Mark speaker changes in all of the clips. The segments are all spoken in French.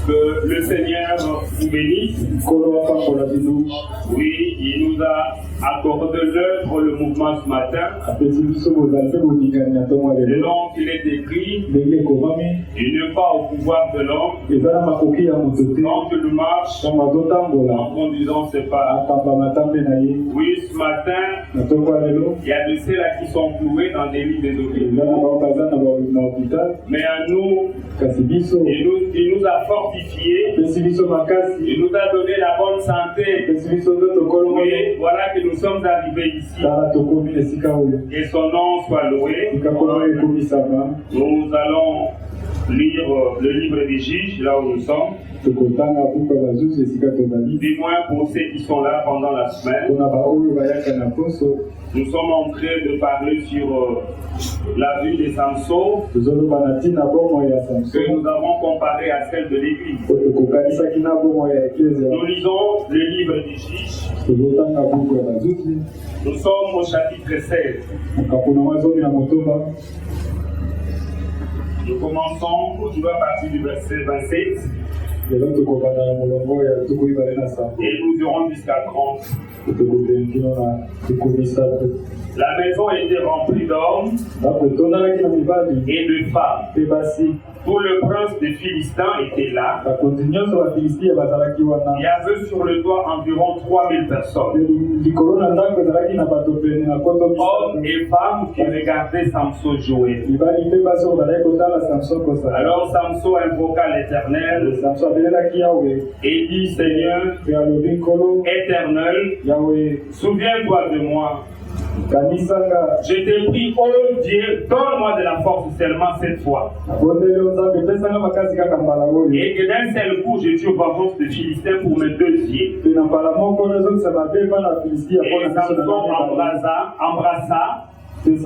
Speaker 1: Que le Seigneur vous bénisse. Oui, il nous a accordé l'œuvre, le mouvement ce matin. Et donc, il est écrit, il n'est pas au pouvoir de l'homme. Quand tu marches en conduisant ses pas. Oui, ce matin, il y a de ceux-là qui sont cloués dans des lits des hôpitaux. Mais à nous, il nous a fortifiés. Il nous a donné la bonne santé. Oui, voilà que nous sommes arrivés ici. Que son nom soit loué. Nous allons lire le livre des juges, là où nous sommes. Du moins pour ceux qui sont là pendant la semaine. Nous sommes en train de parler sur la vie de Samson que nous avons comparé à celle de l'Église. Nous lisons le livre des juges. Nous sommes au chapitre 16. Nous commençons aujourd'hui à partir du verset 27. Et nous irons jusqu'à 30. La maison était remplie d'hommes et de femmes. Tout le prince des Philistins était là. Il y avait sur le toit environ 3000 personnes. Hommes et femmes qui regardaient Samson jouer. Alors Samson invoqua l'Éternel et dit, Seigneur éternel, souviens-toi de moi. Je t'ai pris, oh Dieu, donne-moi de la force seulement cette fois. Et que d'un seul coup, je tue vengeance de Philistins pour mes 2 yeux. Et Samson embrassa le 2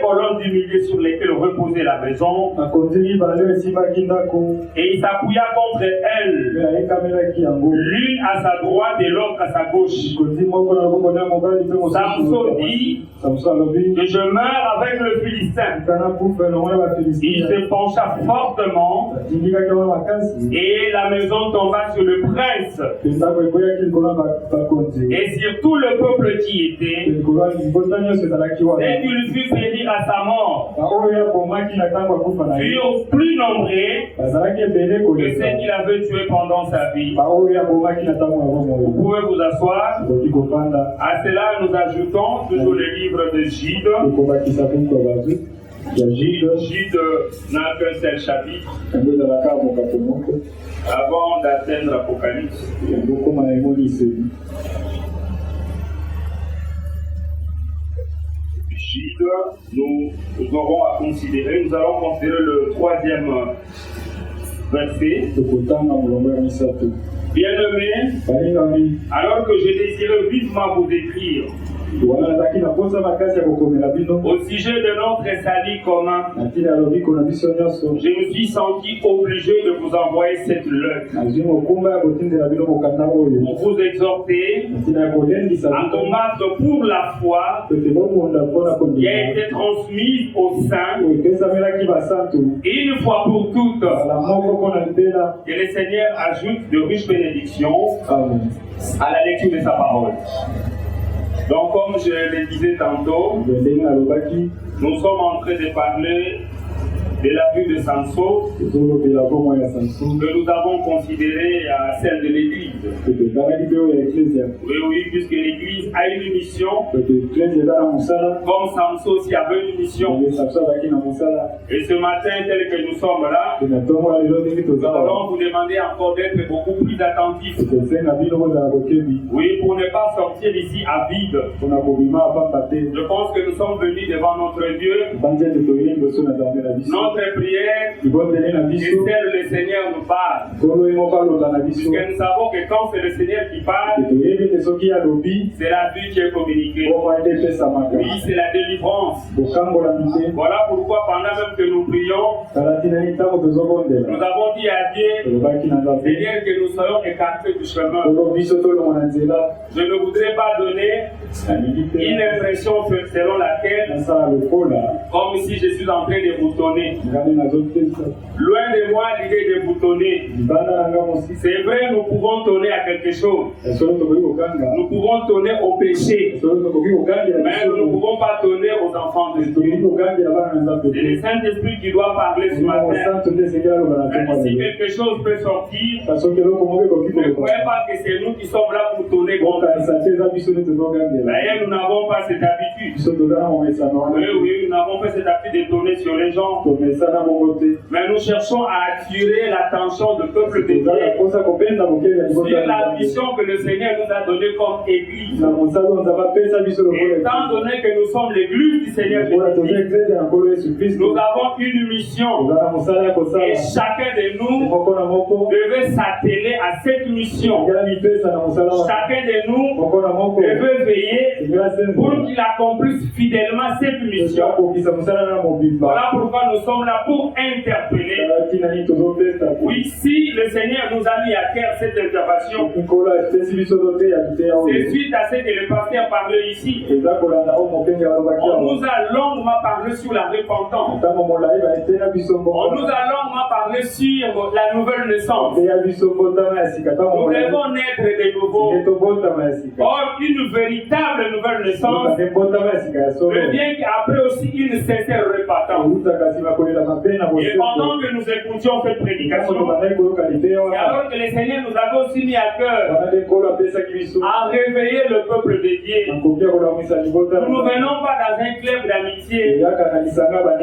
Speaker 1: colonnes du milieu sur lesquelles reposait la maison. Et il s'appuya contre elle, l'une à sa droite et l'autre à sa gauche. Samson dit que je meurs avec le Philistin. Il se pencha fortement et la maison tomba sur le prince et sur tout le peuple qui était. Dès qu'il fut périr à sa mort, furent plus nombreux que ceux qu'il avait tués pendant sa vie. Vous pouvez vous asseoir. À cela, nous ajoutons toujours le livre de Jude. Jude n'a qu'un seul chapitre avant d'atteindre l'Apocalypse. Nous aurons à considérer, nous allons considérer le 3e verset. Bien-aimés, alors que je désirais vivement vous écrire au sujet de notre salut commun, je me suis senti obligé de vous envoyer cette lettre pour vous exhorter à combattre pour la foi qui a été transmise aux saints et une fois pour toutes. Que le Seigneur ajoute de riches bénédictions à la lecture de sa parole. Donc, comme je le disais tantôt, nous sommes en train de parler de la vie de Samson que nous avons considéré à celle de l'Église. Oui, puisque l'Église a une mission, comme Samson aussi avait une mission. Et ce matin, tel que nous sommes là, nous allons vous demander encore d'être beaucoup plus attentifs. Oui, pour ne pas sortir d'ici à vide. Je pense que nous sommes venus devant notre Dieu. Notre prière, c'est celle le Seigneur nous parle. Puisque nous savons que quand c'est le Seigneur qui parle, c'est la vie qui est communiquée. Oui, c'est la délivrance. Voilà pourquoi pendant même que nous prions, nous avons dit à Dieu, Seigneur, que nous soyons écartés du chemin. Je ne voudrais pas donner une impression selon laquelle, comme si je suis en train de vous donner. Loin de moi l'idée de boutonner. C'est vrai, nous pouvons tonner à quelque chose. Nous pouvons tonner au péché. Mais nous ne pouvons pas tonner aux enfants de Dieu. C'est le Saint-Esprit qui doit parler ce matin. Même si quelque chose peut sortir, ne croyez pas que c'est nous qui sommes là pour tonner contre nous. D'ailleurs, nous n'avons pas cette habitude. Oui, nous n'avons pas cette habitude de tonner sur les gens. Mais nous cherchons à attirer l'attention du peuple de Dieu sur la mission que le Seigneur nous a donnée comme Église. Étant donné que nous sommes l'Église du Seigneur Jésus-Christ, nous avons une mission. Et chacun de nous devait s'atteler à cette mission. Chacun de nous devait veiller pour qu'il accomplisse fidèlement cette mission. Voilà pourquoi nous sommes là pour interpeller. Oui, si le Seigneur nous a mis à cœur cette intervention, c'est suite à ce que le pasteur parlait ici. On nous a longuement parlé sur la repentance. On nous a longuement parlé sur la nouvelle naissance. Nous devons naître de nouveau. Or, une véritable nouvelle naissance devient qu'après aussi une sincère repentance. Et pendant que nous écoutions cette prédication, et alors que le Seigneur nous avait aussi mis à cœur à réveiller le peuple de Dieu, nous ne venons pas dans un club d'amitié, nous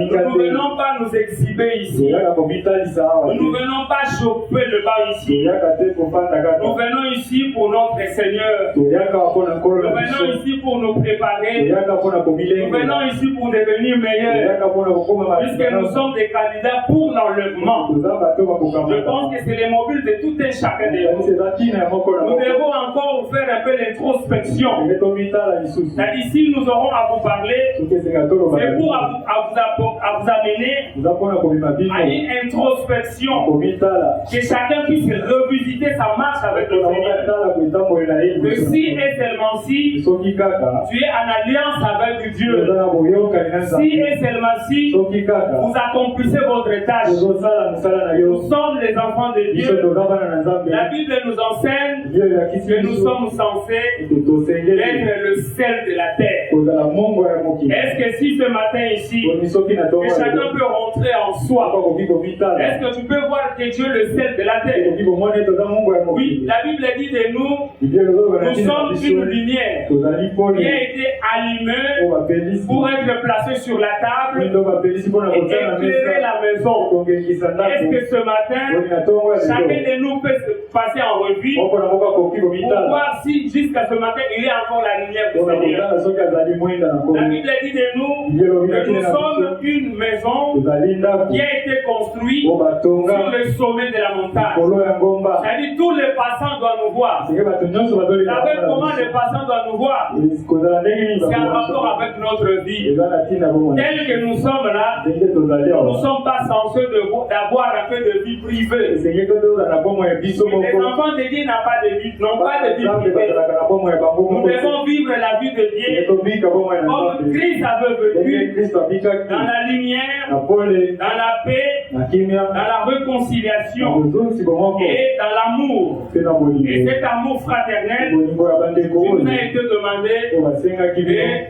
Speaker 1: ne venons pas nous exhiber ici, nous ne venons pas chauffer le bas ici, nous venons ici pour notre Seigneur, nous venons ici pour nous préparer, nous venons ici pour devenir meilleurs, puisque nous sommes des candidats pour l'enlèvement. Je pense que c'est les mobiles de tout un chacun de nous. Nous devons encore faire un peu d'introspection. C'est-à-dire, si nous aurons à vous parler, c'est pour à vous amener à une introspection, que chacun puisse revisiter sa marche avec le Seigneur. Que si et seulement si tu es en alliance avec Dieu, si et seulement si vous accomplissez votre tâche, nous sommes les enfants de Dieu. La Bible nous enseigne que nous sommes censés être le sel de la terre. Est-ce que si ce matin ici, que chacun peut rentrer en soi, est-ce que tu peux voir que Dieu est le sel de la terre? Oui, la Bible dit de nous, nous sommes une lumière qui a été allumée pour être placée sur la table et éclairer la maison. Est-ce que ce matin, chacun de nous peut passer en revue pour voir si jusqu'à ce matin il y a encore la lumière du Seigneur? La Bible dit de nous que nous sommes une maison qui a été construite sur le sommet de la montagne. C'est-à-dire tous les passants doivent nous voir. Vous savez comment les passants doivent nous voir? C'est en rapport avec notre vie. Tel que nous sommes là, nous ne sommes pas censés d'avoir un peu de vie privée. Les enfants de Dieu n'ont pas de vie privée. Nous devons vivre la vie de Dieu comme Christ avait vécu, dans la lumière, dans la paix, dans la réconciliation et dans l'amour. Et cet amour fraternel qui nous a été demandé de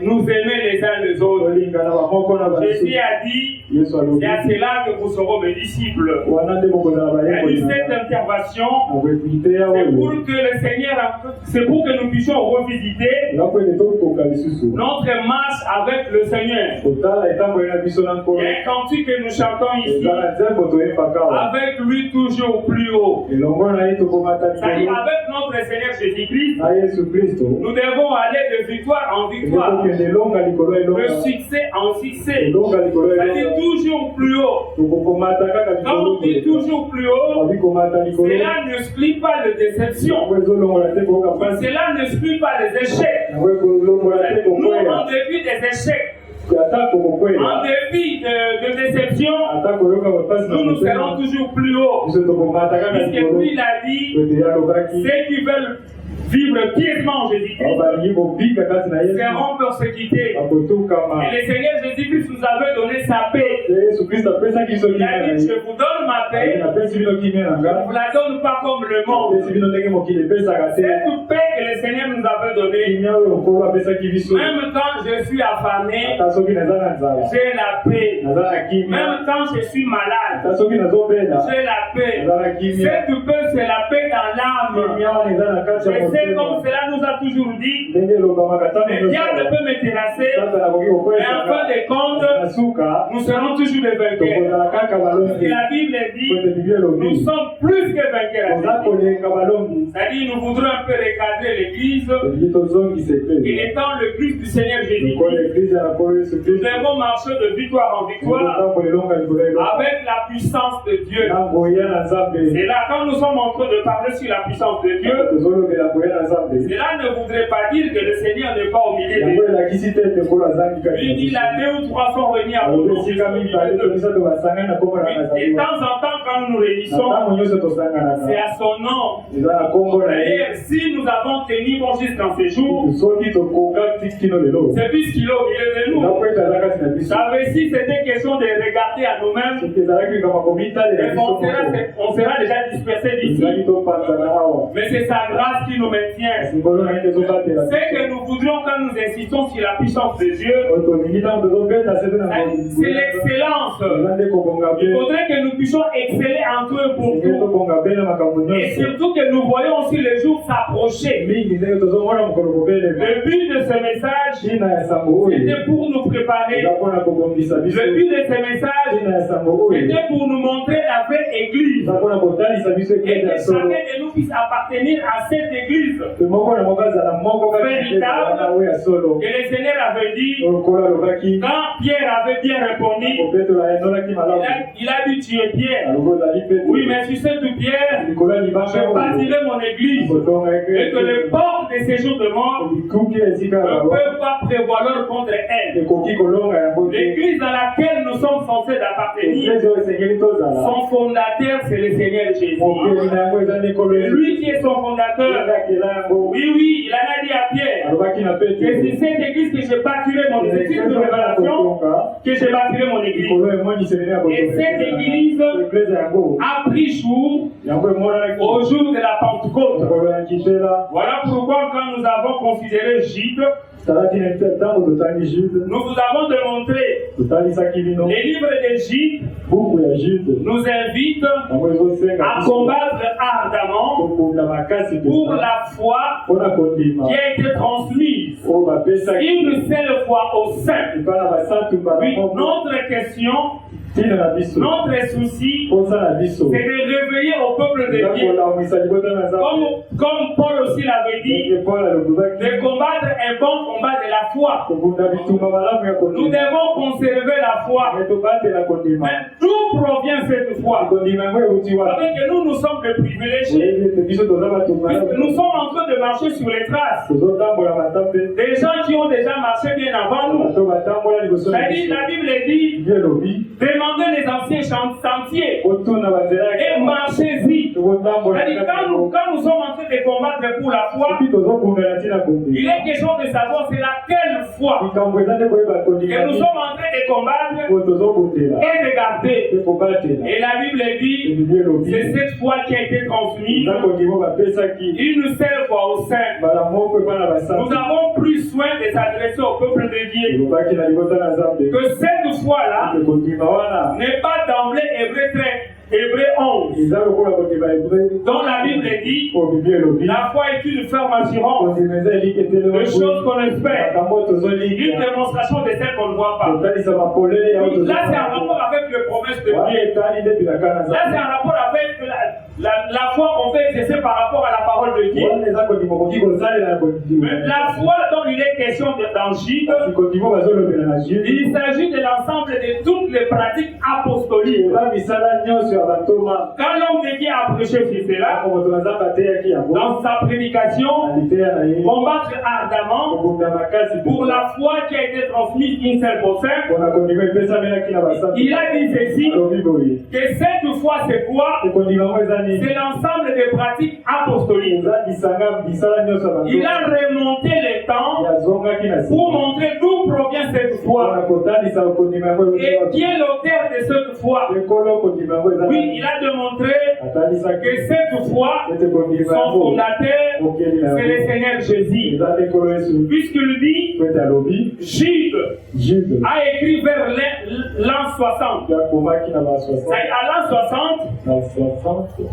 Speaker 1: nous aimer les uns les autres. Jésus a dit, c'est à cela que vous serez mes disciples. Et cette intervention, c'est pour que nous puissions revisiter notre marche avec le Seigneur. Il y a un cantique que nous chantons ici, avec lui toujours plus haut. C'est-à-dire, avec notre Seigneur Jésus-Christ, nous devons aller de victoire en victoire, de succès en succès. C'est-à-dire toujours plus haut. Quand on dit toujours plus haut, cela n'exclut pas les déceptions. Cela n'exclut pas les échecs. Nous, en début des échecs, En dépit de déception, nous serons toujours plus haut. Puisque lui, il a dit, ceux qui veulent vivre pieusement en Jésus-Christ seront persécutés. Et le Seigneur Jésus-Christ nous avait donné sa paix. Il a dit, je vous donne ma paix, je ne vous la donne pas comme le monde. Cette paix que le Seigneur nous avait donnée, même quand je suis affamé, j'ai la paix. Même quand je suis malade, j'ai la paix. Cette paix, c'est la paix dans l'âme. C'est comme cela nous a toujours dit, le diable peut me terrasser, mais en fin de compte, nous serons toujours des vainqueurs. Parce que la Bible dit, nous sommes plus que vainqueurs. C'est-à-dire, nous voudrons un peu recadrer l'Église, et étant le Christ du Seigneur Jésus-Christ, nous devons marcher de victoire en victoire avec la puissance de Dieu. Et là, quand nous sommes en train de parler sur la puissance de Dieu, cela ne voudrait pas dire que le Seigneur n'est pas au milieu de nous. Il dit là 2 ou 3 fois réunis à mon nom. Et de temps en temps, quand nous nous réunissons, c'est à son nom. D'ailleurs, si nous avons tenu bon jusqu'en ces jours, c'est puisqu'il est au milieu de nous. Ça veut dire si c'était question de regarder à nous-mêmes, on sera déjà dispersés d'ici. Mais c'est sa grâce qui nous maintient. C'est que nous voudrions quand nous insistons sur la puissance de Dieu, c'est l'excellence. Il faudrait que nous puissions exceller en tout et pour tout. Et surtout que nous voyons aussi les jours s'approcher. Le but de ce message, c'était pour nous préparer. Le but de ce message, c'était pour nous montrer la vraie Église. Et que chacun de nous puisse appartenir à cette Église véritable que le Seigneur avait dit. Quand Pierre avait bien répondu, il a dit tu es Pierre. Oui, mais sur cette pierre, je bâtirai mon Église. Et que les portes des séjours de mort ne peuvent pas prévaloir contre elle. L'Église dans laquelle nous sommes censés appartenir, son fondateur, c'est le Seigneur Jésus. Lui qui est son fondateur. Oui, il en a dit à Pierre que c'est cette église que je bâtirai mon église. C'est une révélation que je bâtirai mon église. Et cette église a pris jour au jour de la Pentecôte. Voilà pourquoi quand nous avons considéré Jude, nous vous avons démontré les livres de Jude nous invitent à combattre ardemment pour la foi qui a été transmise une seule fois au sein. Oui, notre question, notre souci, c'est de réveiller au peuple de Dieu. Comme Paul aussi l'avait dit, de combattre un bon combat de la foi. Nous devons conserver la foi. Mais d'où provient cette foi? Parce que nous sommes des privilégiés. Nous sommes en train de marcher sur les traces des gens qui ont déjà marché bien avant nous. La Bible dit, demandez les anciens sentiers et marchez-y. Quand nous sommes en train de combattre pour la foi, il est question de savoir c'est laquelle foi que nous sommes en train de combattre et de garder. Et la Bible dit, c'est cette foi qui a été transmise une seule fois au sein. Nous avons pris soin de s'adresser au peuple de Dieu. Que cette foi-là n'est pas d'emblée Hébreu 11, dont la Bible dit, la foi est une ferme assurance de choses qu'on espère, une démonstration de celles qu'on ne voit pas. Là, c'est un rapport avec les promesses de Dieu. Là, c'est un rapport avec la foi qu'on fait exercer par rapport à la parole de Dieu. Mais la foi dont il est question dans Jude, il s'agit de l'ensemble de toutes les pratiques apostoliques. Quand l'homme de Dieu a prêché sur cela, dans sa prédication, combattre ardemment pour la foi qui a été transmise une seule personne, il a dit ceci, que cette foi c'est quoi? C'est l'ensemble des pratiques apostoliques. Il a remonté les temps pour montrer d'où provient cette foi et qui est l'auteur de cette foi. Oui, il a démontré que cette foi, son fondateur, c'est le Seigneur Jésus. Puisqu'il dit, Jude a écrit vers l'an 60. À l'an 60,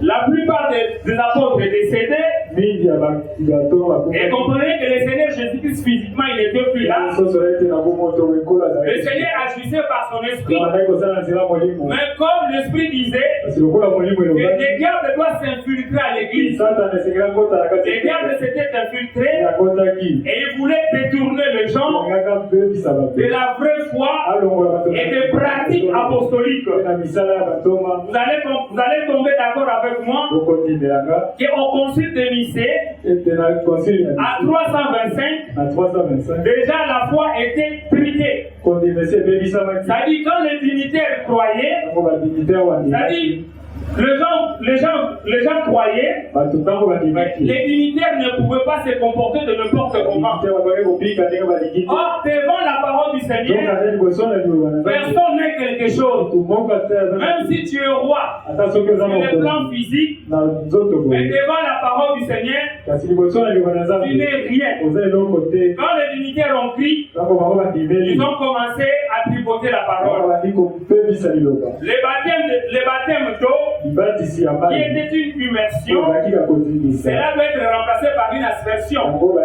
Speaker 1: la plupart des apôtres étaient décédés. Et comprenez que le Seigneur Jésus-Christ physiquement il n'était plus là. Le Seigneur agissait par son esprit. Mais comme l'esprit disait, les diables doivent s'infiltrer à l'église. Les diables s'étaient infiltrés et ils voulaient détourner les gens de la vraie foi et des pratiques apostoliques. Vous allez tomber d'accord avec moi qu'au concile de Nicée, à 325, déjà la foi était truquée. C'est-à-dire quand les dignitaires croyaient, c'est-à-dire les gens croyaient, les dignitaires ne pouvaient pas se comporter de n'importe comment. Or, devant la parole du Seigneur, personne n'est quelque chose. Même si tu es roi, sur le plan physique, mais devant la parole du Seigneur, tu n'es rien. Quand les dignitaires ont crié, ils ont commencé à tripoter la parole. Les baptêmes d'eau, qui était une immersion, cela doit être remplacé par une aspersion.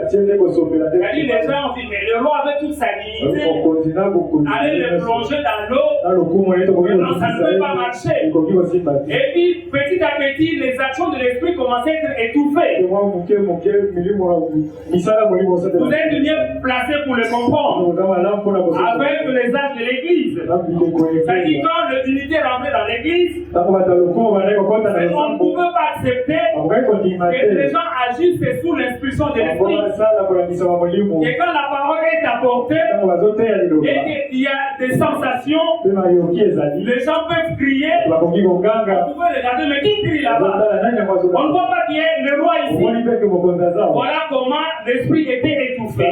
Speaker 1: C'est-à-dire les gens ont dit, mais le roi avait toute sa dignité, aller le plonger dans l'eau, non, ça ne peut pas marcher. Et puis, petit à petit, les actions de l'esprit commençaient à être étouffées. Vous êtes mieux placé pour le comprendre, avec les âges de l'église. C'est-à-dire quand le dignitaire rentrait dans l'église, on ne pouvait pas accepter que les gens agissent sous l'impulsion de l'esprit. Et quand la parole est apportée et qu'il y a des sensations, les gens peuvent crier. On pouvait regarder, mais qui crie là-bas? On ne voit pas qu'il y ait le roi ici. Voilà comment l'esprit était étouffé.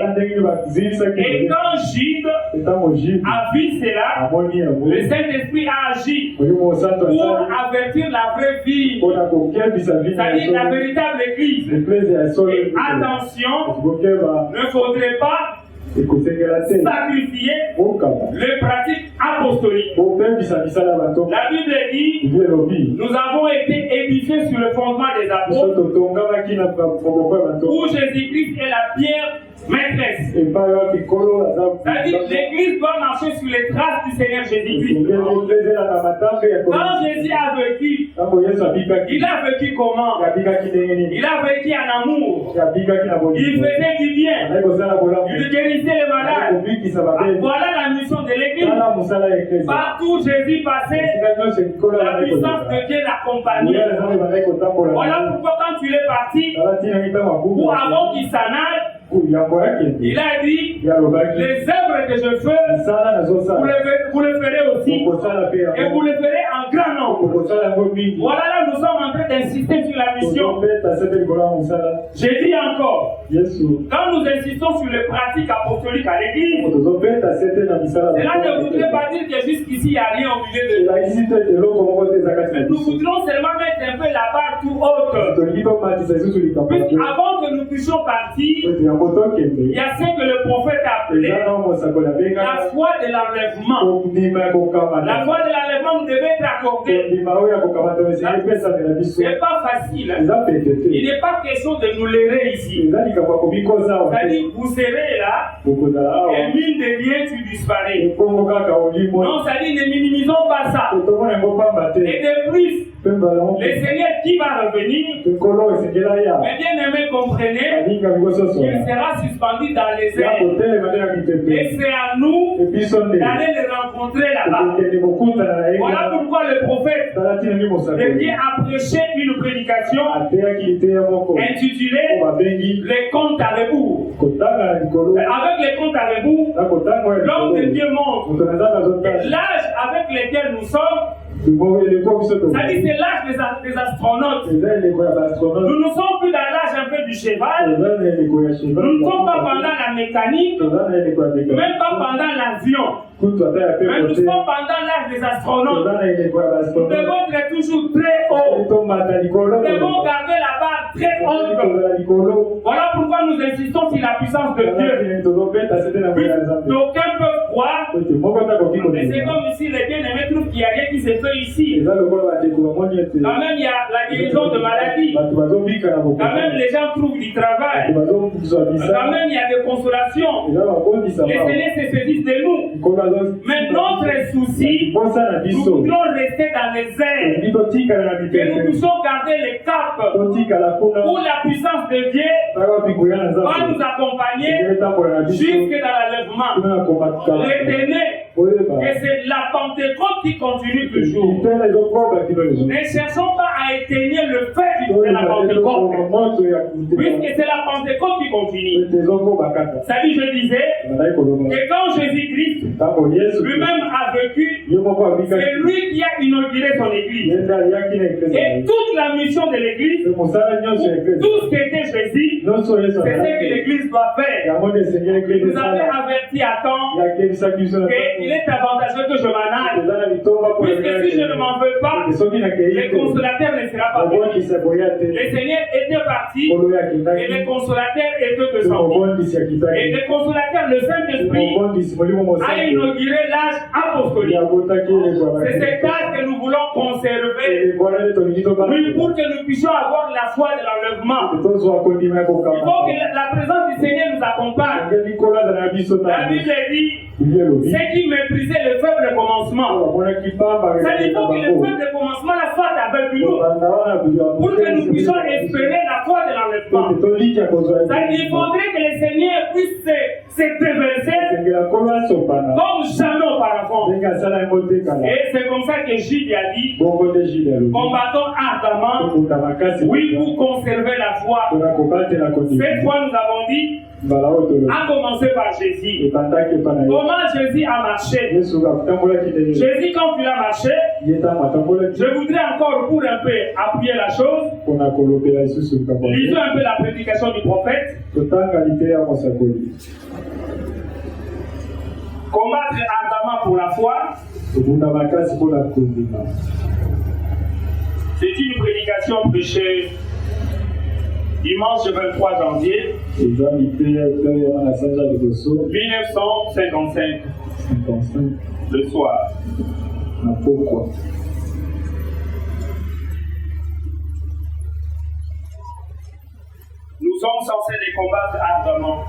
Speaker 1: Et quand Jude a vu cela, le Saint-Esprit a agi pour avertir la vraie vie, c'est-à-dire la véritable église. Et attention, ne faudrait pas sacrifier les pratiques apostoliques. La Bible dit, nous avons été édifiés sur le fondement des apôtres, où Jésus-Christ est la pierre maîtresse. C'est-à-dire l'église doit marcher sur les traces du Seigneur Jésus-Christ. Quand Jésus a vécu, il a vécu comment? Il a vécu en amour. Il faisait du bien. Il guérissait les malades. Voilà la mission de l'église. Partout Jésus passait, la puissance de Dieu l'accompagnait. Voilà pourquoi quand il est parti, ou avant qu'il s'en aille, il a dit, les œuvres que je fais, vous les ferez aussi, et vous les ferez en grand nombre. Voilà là, nous sommes en train d'insister sur la mission. J'ai dit encore, quand nous insistons sur les pratiques apostoliques à l'église, cela ne voudrait pas dire que jusqu'ici, il n'y a rien au milieu de nous. Nous voudrons seulement mettre un peu la barre tout haute. Avant que nous puissions partir, il y a ce que le prophète a appelé la foi de l'enlèvement. La foi de l'enlèvement devait être accordée. Ce n'est pas facile. Il n'est pas question de nous leurrer ici. C'est-à-dire, vous serez là, et mine de rien, tu disparais. Non, c'est-à-dire, ne minimisons pas ça. Et de plus, Le Seigneur qui va revenir, mes bien-aimés, comprenez, il sera suspendu dans les airs. Et c'est à nous d'aller le rencontrer là-bas. Voilà pourquoi le prophète devient à prêcher une prédication intitulée Les comptes à rebours. Avec les comptes à rebours, l'homme de Dieu montre que l'âge avec lequel nous sommes, c'est-à-dire c'est l'âge des astronautes. Nous ne sommes plus dans l'âge un peu du cheval. Nous ne sommes pas pendant la mécanique, même pas pendant l'avion. Mais nous sommes pendant l'âge des astronautes. Nous devons être toujours très haut. Nous devons garder la barre très haute. Voilà pourquoi nous insistons sur la puissance de Dieu. D'aucuns peuvent croire, mais c'est comme ici, les bien-aimés trouvent qu'il n'y a rien qui se fait ici. Quand même, il y a la guérison de maladies. Quand même, les gens trouvent du travail. Quand même, il y a des consolations. Les Seigneurs se saisissent de nous. Mais notre souci, nous voudrons rester dans les airs. Que nous puissions garder les caps où la puissance de Dieu va nous accompagner jusque dans l'enlèvement. Retenez que c'est la Pentecôte qui continue toujours. Ne cherchons pas à éteindre le feu de la Pentecôte, puisque c'est la Pentecôte qui continue. Ça dit, je disais, que quand Jésus-Christ lui-même a vécu, c'est lui qui a inauguré son église. Et toute la mission de l'église, tout ce qu'était Jésus, c'est ce que l'église doit faire. Vous avez averti à temps qu'il est avantageux que je m'en aille. Puisque si je ne m'en veux pas, le consolateur ne sera pas venu. Le Seigneur était parti et le consolateur était de sortie. Et le consolateur, le Saint-Esprit, a inauguré l'âge apostolique. C'est cet âge que nous voulons conserver. Oui, pour que nous puissions avoir la foi de l'enlèvement. Il faut que la présence du Seigneur nous accompagne. La Bible dit, ceux qui méprisaient le faible commencement. Ça dit, il faut que le faible commencement la soit avec nous. Pour que nous puissions espérer la foi de l'enlèvement. Ça dit, il faudrait que le Seigneur puisse se déverser comme jamais auparavant. Et c'est comme ça que Gilles a dit, combattons ardemment, oui, pour conserver la foi. Cette fois, nous avons dit, à commencer par Jésus. Comment Jésus a marché? Jésus, quand il a marché, je voudrais encore pour un peu appuyer la chose. Lisons un peu la prédication du prophète. Combattre ardemment pour la foi. C'est une prédication prêchée dimanche 23 janvier 1955, le soir.
Speaker 2: Pourquoi?
Speaker 1: Nous sommes censés les combattre ardemment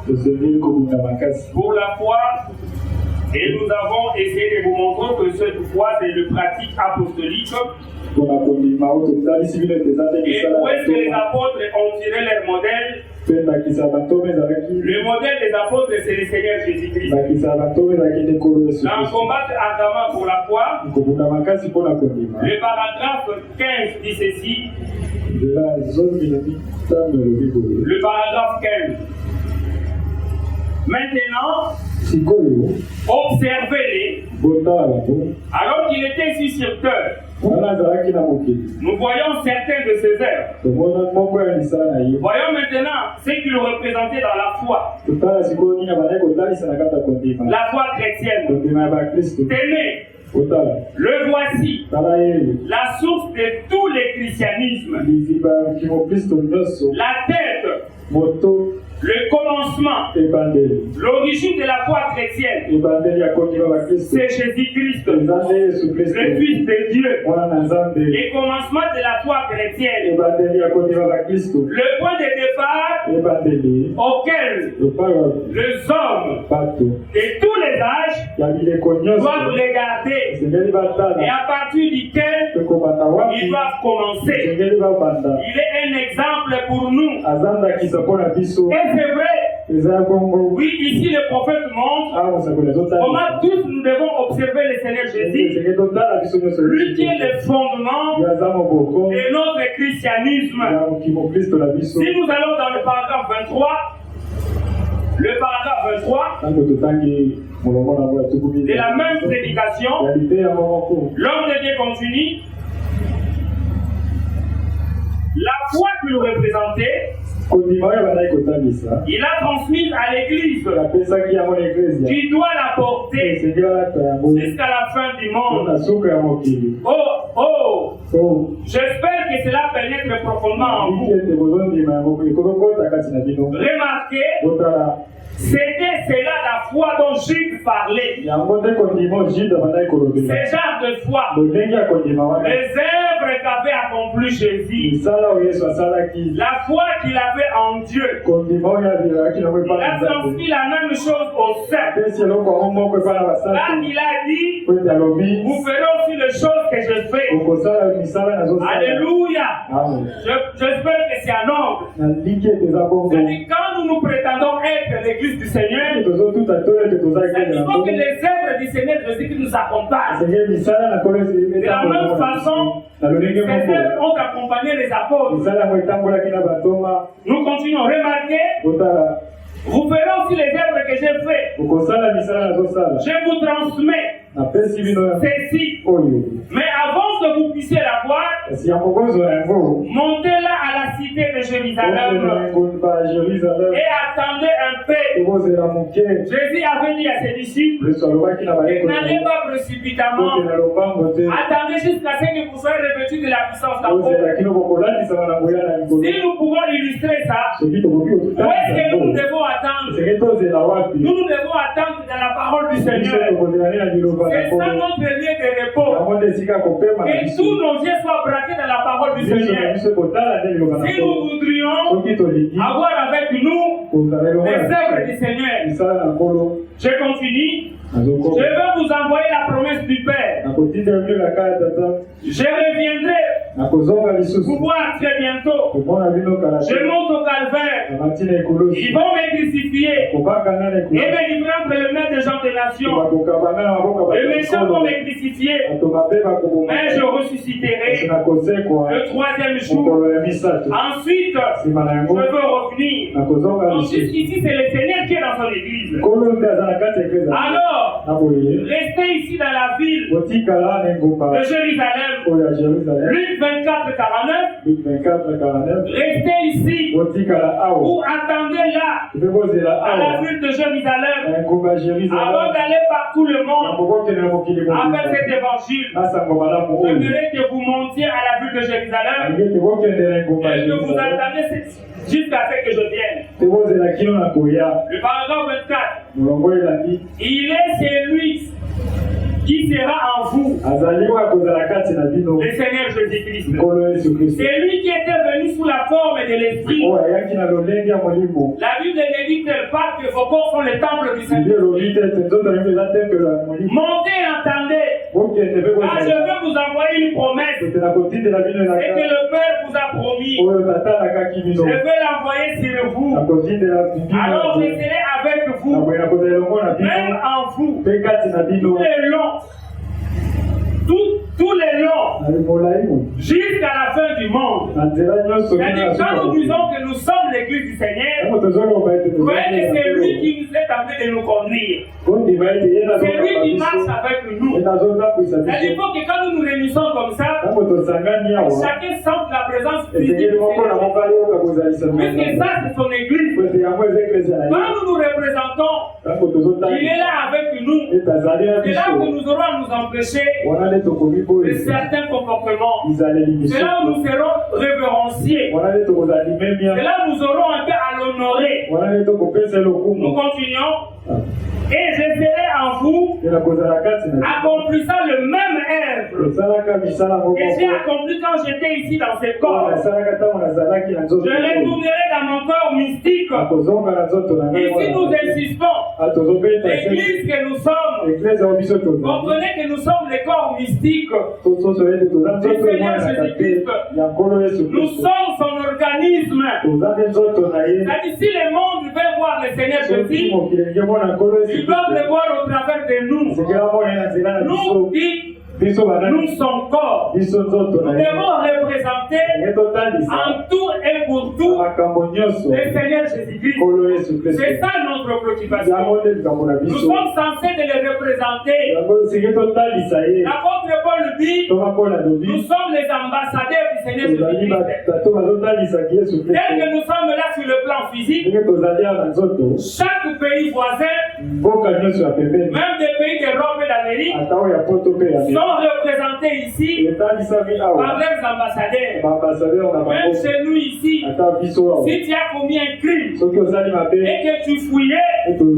Speaker 1: pour la foi, et nous avons essayé de vous montrer que cette foi c'est le pratique apostolique. Et où est-ce que les apôtres ont tiré leur modèle? Le modèle des apôtres, c'est le Seigneur Jésus-Christ. Dans combattre ardemment pour la foi, le paragraphe 15 dit ceci. Le paragraphe 15. Maintenant, observez-les. Alors qu'il était ici sur terre, nous voyons certains de ses œuvres. Voyons maintenant ce qu'il représentait dans la foi. La foi chrétienne. Tenez, le voici, la source de tous les christianismes. La tête, le commencement, l'origine de la foi chrétienne, c'est Jésus-Christ, le Fils de Dieu. Le commencement de la foi chrétienne, le point de départ auquel les hommes de tous les âges doivent regarder et à partir duquel ils doivent commencer. Il est un exemple pour nous. Et c'est vrai. Oui, ici le prophète montre comment tous nous devons observer le Seigneur Jésus, lui qui est le fondement de notre christianisme. Si nous allons dans le paragraphe 23, de la même prédication, l'homme de Dieu continue. La foi qu'il représentait, il a transmis à l'église qui doit la porter jusqu'à la fin du monde. J'espère que cela pénètre profondément en vous. Remarquez, c'était cela la foi dont Jude parlait. Ce genre de foi, les œuvres qu'avait accompli Jésus, la foi qu'il avait en Dieu, il a transmis la même chose aux saints. Là, il a dit, vous ferez aussi les choses que je fais. Alléluia. J'espère que c'est un ordre. C'est-à-dire, quand nous prétendons être l'église du Seigneur, il faut que les œuvres du Seigneur Jésus qui nous accompagnent. De la même façon, les œuvres ont accompagné les apôtres. Nous continuons. Remarquez, vous ferez aussi les œuvres que j'ai faites. Je vous transmets ceci. Mais avant que vous puissiez la voir, montez là à la cité de Jérusalem et attendez un peu. Jésus avait dit à ses disciples, n'allez pas précipitamment, attendez jusqu'à ce que vous soyez revêtus de la puissance d'apôtre. Si nous pouvons illustrer ça, où est-ce que nous devons attendre? Nous devons attendre dans la parole du Seigneur. C'est ça notre lieu de repos. Que tous nos yeux soient braqués dans la parole du Seigneur. Si nous voudrions avoir avec nous les œuvres du Seigneur. Je continue. Je vais vous envoyer la promesse du Père. Je reviendrai vous voir très bientôt. Je monte au calvaire. Ils vont me crucifier et me livrer entre les mains des gens des nations. Les méchants vont me crucifier, mais je ressusciterai le troisième jour. Ensuite, je veux revenir. Donc jusqu'ici, c'est le Seigneur qui est dans son église. Alors, restez ici dans la ville de Jérusalem. Luc 24, 49. Restez ici ou attendez là à la ville de Jérusalem avant d'aller par tout le monde avec cet évangile. J'aimerais que vous montiez à la ville de Jérusalem et que vous attendiez jusqu'à ce que je vienne. Le paragraphe 24. Il est celui qui sera en vous, le Seigneur Jésus-Christ. C'est lui qui était venu sous la forme de l'Esprit. La Bible ne dit pas que vos corps sont les temples du Seigneur. Montez et entendez. Ah, je veux vous envoyer une promesse. Et que le Père vous a promis. Je vais l'envoyer sur vous. Alors je serai avec vous. Même en vous. Tous les longs. Tous les longs, jusqu'à la fin du monde. C'est-à-dire, quand nous disons que nous sommes l'église du Seigneur, voyez que c'est lui qui nous est appelé de nous conduire. C'est lui qui marche avec nous. C'est-à-dire, il faut que quand nous nous réunissons comme ça, chacun sente la présence physique du Seigneur. Puisque ça, c'est son église. Quand nous nous représentons, il est là avec nous. C'est là que nous aurons à nous empêcher de certains comportements. C'est là où nous serons révérenciés. C'est là où nous aurons un peu à l'honneur. honorer. Nous continuons. Et je serai en vous, accomplissant le même œuvre que j'ai accompli quand j'étais ici dans ce corps. Je retournerai dans mon corps mystique. Ici nous insistons, l'église que nous sommes, comprenez que nous sommes les corps mystiques du Seigneur Jésus-Christ. Nous sommes son organisme. C'est-à-dire, si le monde veut voir le Seigneur Jésus, ils doivent le voir au travers de nous. Nous qui nous sommes corps. Nous devons représenter en tout et pour tout le Seigneur Jésus-Christ. C'est ça notre préoccupation. Nous sommes censés de le représenter. L'apôtre Paul dit, nous sommes les ambassadeurs du Seigneur Jésus-Christ. Dès que nous sommes là sur le plan physique, chaque pays voisin, même des pays d'Europe et d'Amérique, sont représentés ici par leurs ambassadeurs. Même chez nous ici, si tu as commis un crime et que tu fouillais,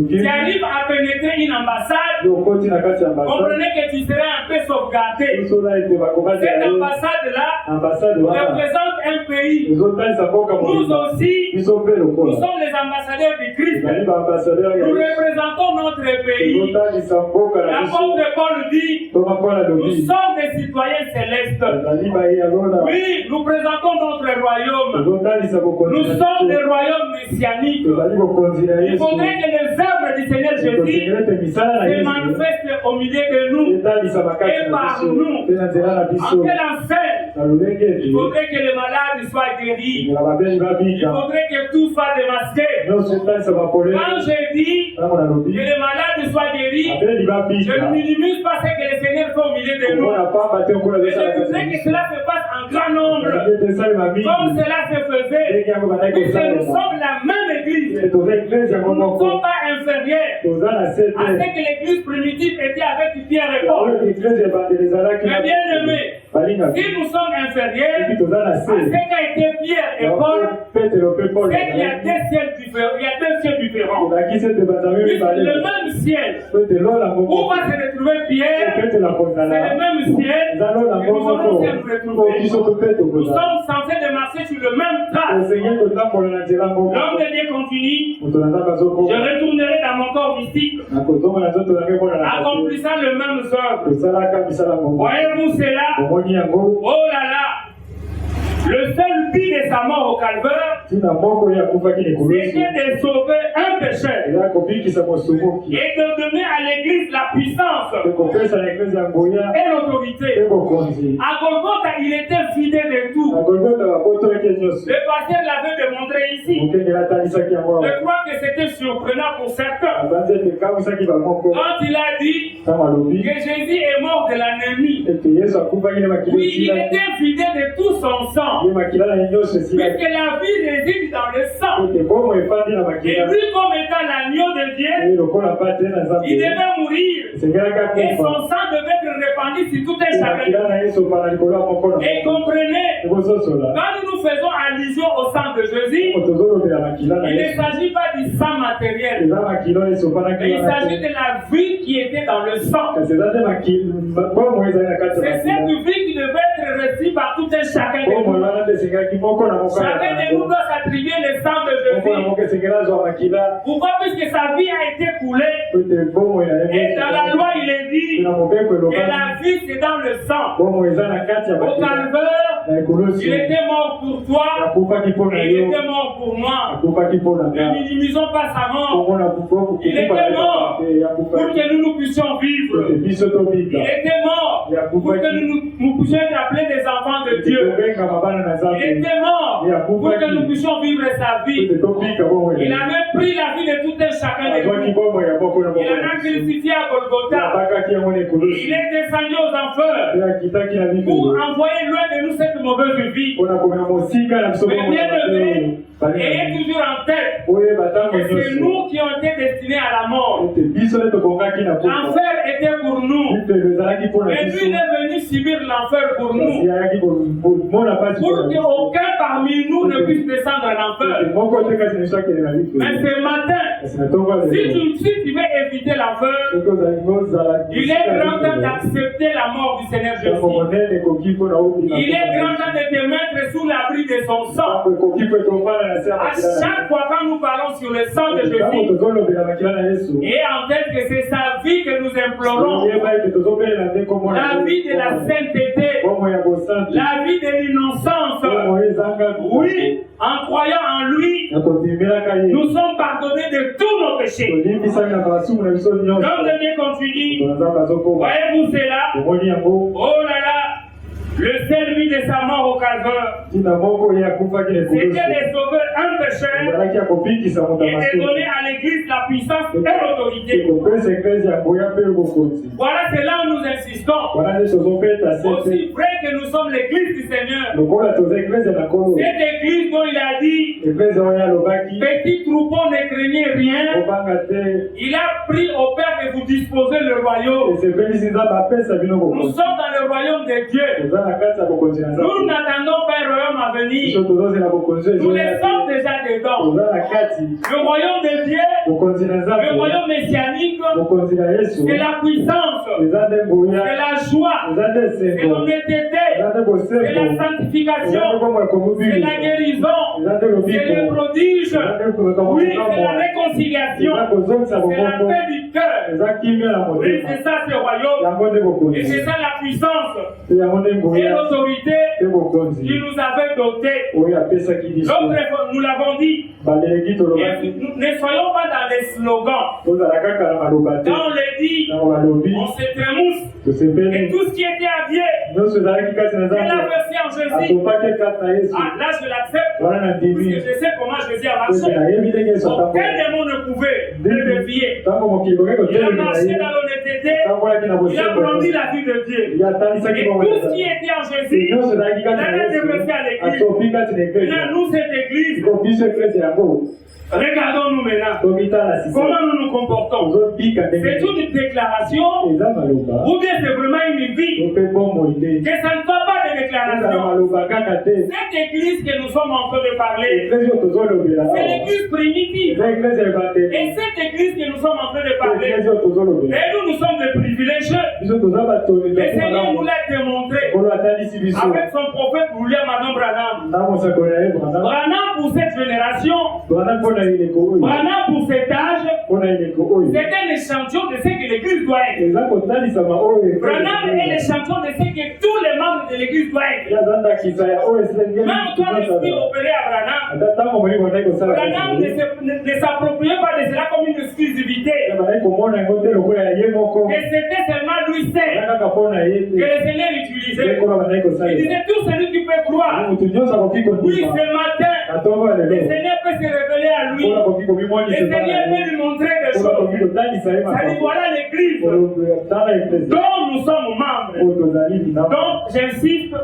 Speaker 1: tu arrives à pénétrer une ambassade, comprenez que tu seras un peu sauvegardé. Cette ambassade-là représente un pays. Nous aussi, nous sommes les ambassadeurs du Christ. Nous représentons notre pays. L'apôtre Paul dit, nous sommes des citoyens célestes. Oui, nous présentons notre royaume. Nous sommes des royaumes messianiques. Il faudrait que les œuvres du Seigneur Jésus se manifestent au milieu de nous et par nous. En quelle enseigne? Il faudrait que les malades soient guéris. Il faudrait que tout soit démasqué. Quand je dis que les malades soient guéris, je ne minimise pas ce que le Seigneur fait au milieu de nous. Mais je voudrais que cela se passe en grand nombre. Comme cela se faisait. Puisque nous sommes la même église. Nous ne sommes pas inférieurs à ce que l'église primitive était avec Pierre et Paul. Mais bien aimé, si nous sommes inférieurs à ce qu'a été Pierre et Paul, c'est qu'il y a deux ciels différents. Il y a deux ciels différents. Le même ciel où va se retrouver Pierre, c'est le même ciel que nous allons se retrouver. Nous sommes censés de marcher sur le même trace. L'homme de Dieu continue. Je retournerai dans mon corps mystique, accomplissant le même œuvre. Voyez-vous cela? Oh là là! Le seul but de sa mort au calvaire, c'était de sauver un pécheur et de donner à l'église la puissance et l'autorité. À Golgotha, il était vidé de tout. Le pasteur l'avait démontré ici. Je crois que c'était surprenant pour certains. Quand il a dit que Jésus est mort de l'anémie, oui, il était vidé de tout son sang. Puisque la vie réside dans le sang. Et lui, comme étant l'agneau de Dieu, il devait mourir. Et son sang devait être répandu sur tout un chacun. Et comprenez, quand nous faisons allusion au sang de Jésus, il ne s'agit pas du sang matériel. Il s'agit de la vie qui était dans le sang. C'est cette vie qui devait être reçue par tout un chacun de nous. Chacun de nous doit s'attribuer le sang de Jésus. Pourquoi? Puisque sa vie a été coulée. Et dans la loi, il est dit que la vie c'est dans le sang. Au calvaire, il était mort pour toi et il était mort pour moi. Ne minimisons pas sa mort. Il était mort pour que nous puissions vivre. Il était mort pour que nous puissions être appelés des enfants de Dieu. Il était mort pour que nous puissions vivre sa vie. Il avait pris la vie de tout un chacun de nous. Il en a crucifié à Golgotha. Il est descendu aux enfers pour envoyer loin de nous cette mauvaise vie. Mais bien aimé, ayez toujours en tête que c'est nous qui ont été destinés à la mort. L'enfer était pour nous. Et lui, il est venu subir l'enfer pour nous. Pour qu'aucun parmi parmi nous ne puisse descendre en enfer. Mais ce matin, si tu veux éviter l'enfer, il est grand temps d'accepter la mort du Seigneur Jésus. Il est grand temps de te mettre sous l'abri de son sang. À chaque fois quand nous parlons sur le sang de Jésus, et en tête que c'est sa vie que nous implorons, la vie de la sainteté, la vie de l'innocence. Oui, en croyant en lui, nous sommes pardonnés de tous nos péchés. Donc de bien continuer. Voyez-vous cela? Oh là là, le seul but de sa mort au calvaire, c'était de sauver un pécheur et de donner à l'Église la puissance et l'autorité. Voilà, c'est là où nous insistons. Aussi vrai que nous sommes l'Église du Seigneur, cette Église dont il a dit, petit troupeau ne craignez rien, il a pris au Père de vous disposer le royaume. Nous sommes dans le royaume de Dieu. Nous n'attendons pas un royaume à venir. Nous les sommes déjà dedans. Le royaume de Dieu, le royaume messianique, c'est la puissance, c'est la joie, c'est l'honnêteté, c'est la sanctification, c'est la guérison, c'est le prodige, oui, c'est la réconciliation, c'est la paix du cœur. Oui, c'est ça ce royaume. Et c'est ça la puissance et l'autorité qui nous avait dotés. Nous l'avons dit. Et ne soyons pas dans les slogans. Quand on le dit, on se trémousse. Et tout ce qui était habillé, c'est la version en Jésus. Ah, là je l'accepte. Parce que je sais comment Jésus a marché. Aucun démon ne pouvait le défier. Il a marché dans l'honnêteté. Il a grandi la vie de Dieu. Et tout ce qui était en Jésus, il a déversé à l'église. Nous, cette église, regardons-nous maintenant. Comment nous nous comportons? C'est une déclaration ou bien c'est vraiment une vie? Que ça ne soit pas de déclaration. Cette église que nous sommes en train de parler, c'est l'église primitive. Et cette église que nous sommes en train de parler, et nous sommes des privilégiés. Le Seigneur nous l'a démontré avec son prophète William Adam Branham. Branham pour cette génération, Branham pour cet âge, c'est un échantillon de ce que l'église doit être. Branham est l'échantillon de ce que tous les membres de l'église doivent être. Même quand l'esprit opérait à Branham, Branham ne s'appropriait pas de cela comme une exclusivité. Que c'était seulement lui seul que le Seigneur utilisait. Il disait tout celui qui peut croire. Oui, ce matin, le Seigneur peut se révéler à lui. Le Seigneur peut lui montrer des choses. Ça dit voilà l'église dont nous sommes membres. Donc j'insiste,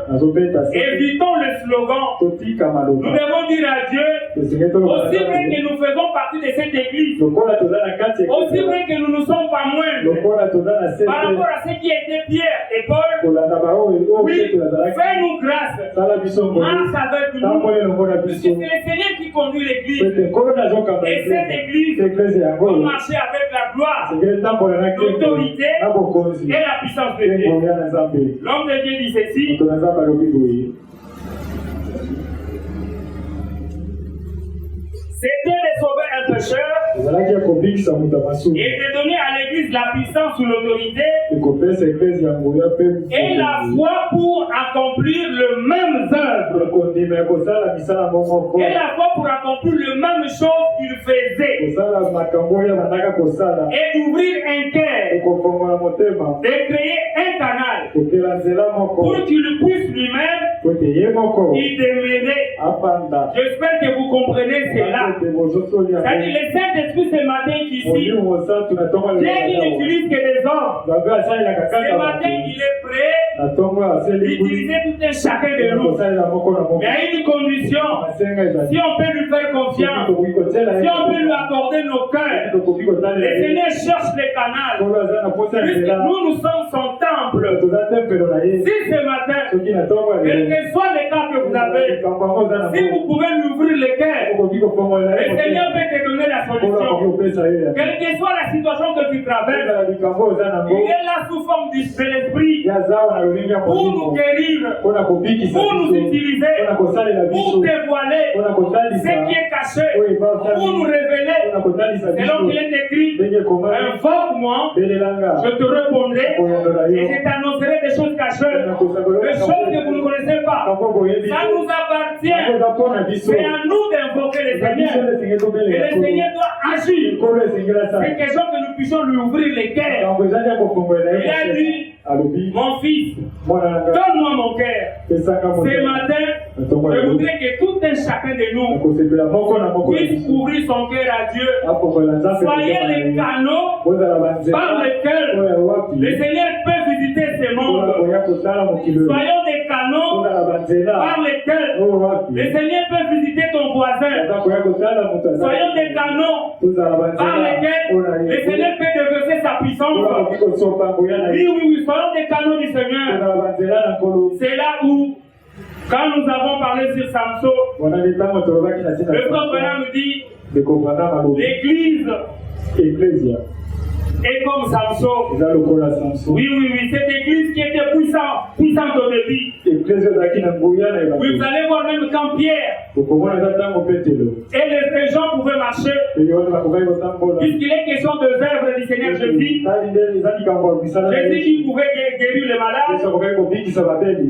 Speaker 1: évitons le slogan. Nous devons dire à Dieu, aussi vrai que nous faisons partie de cette église, aussi vrai que nous ne sommes pas moindres par rapport à ce qui était Pierre et Paul. Oui, fais-nous grâce, marche avec nous, parce que c'est le Seigneur qui conduit l'église. Et cette église doit marcher avec la gloire, l'autorité et la puissance de Dieu. L'homme de Dieu dit ceci. C'était de sauver un pécheur et de donner à l'église la puissance ou l'autorité et la foi pour accomplir le même œuvre. Et la foi pour accomplir le même chose qu'il faisait. Et d'ouvrir un cœur. De créer un canal pour qu'il puisse lui-même y demeurer. J'espère que vous comprenez cela. C'est-à-dire le Saint-Esprit ce matin ici, bien qu'il n'utilise que des hommes, ce matin il est prêt d'utiliser tout un chacun de nous. Mais à une condition, si on peut lui faire confiance, si on peut lui accorder nos cœurs, le Seigneur cherche les canaux. Puisque nous sommes son temple. Si ce matin, quel que soit les cas que vous avez, si vous pouvez lui ouvrir le cœur, le Seigneur peut te donner la solution. Quelle que soit la situation que tu traverses, il est là sous forme de l'esprit pour nous guérir, pour nous utiliser, pour dévoiler ce qui est caché, pour nous révéler. C'est là qu'il est écrit, invoque-moi, je te répondrai et je t'annoncerai des choses cachées, des choses que vous ne connaissez pas. Ça nous appartient. C'est à nous d'invoquer le Seigneur. Et le Seigneur doit agir. C'est question que nous puissions lui ouvrir les cœurs. Il a dit, mon fils, donne-moi mon cœur. Ce matin, je voudrais que tout un chacun de nous puisse ouvrir son cœur à Dieu. Soyez les canaux par lesquels le Seigneur peut visiter ce monde. Soyons des canaux par lesquels le Seigneur peut visiter ton voisin. Soyons des canaux par lesquels le Seigneur peut déverser sa puissance. Oui, soyons des canaux du Seigneur. C'est là où, quand nous avons parlé sur Samson, le frère nous dit, l'Église est comme Samson. Oui, cette église qui était puissante au début. Oui, vous allez voir même quand Pierre et les gens pouvaient marcher, puisqu'il est question de l'œuvre du Seigneur Jésus. Jésus qui pouvait guérir les malades,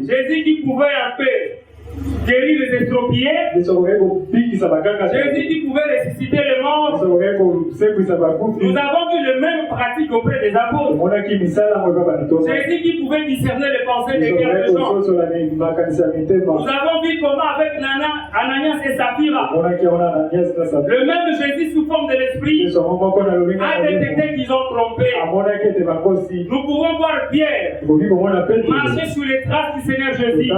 Speaker 1: Jésus qui pouvait un peu guérir les estropiés, Jésus qui pouvait ressusciter les morts. Nous avons vu les mêmes pratiques auprès des apôtres. Jésus qui pouvait discerner les pensées des cœurs des gens. Nous avons vu comment avec Ananias et Saphira, le même Jésus sous forme de l'esprit a détecté qu'ils ont trompé. Nous pouvons voir Pierre marcher sur les traces du Seigneur Jésus.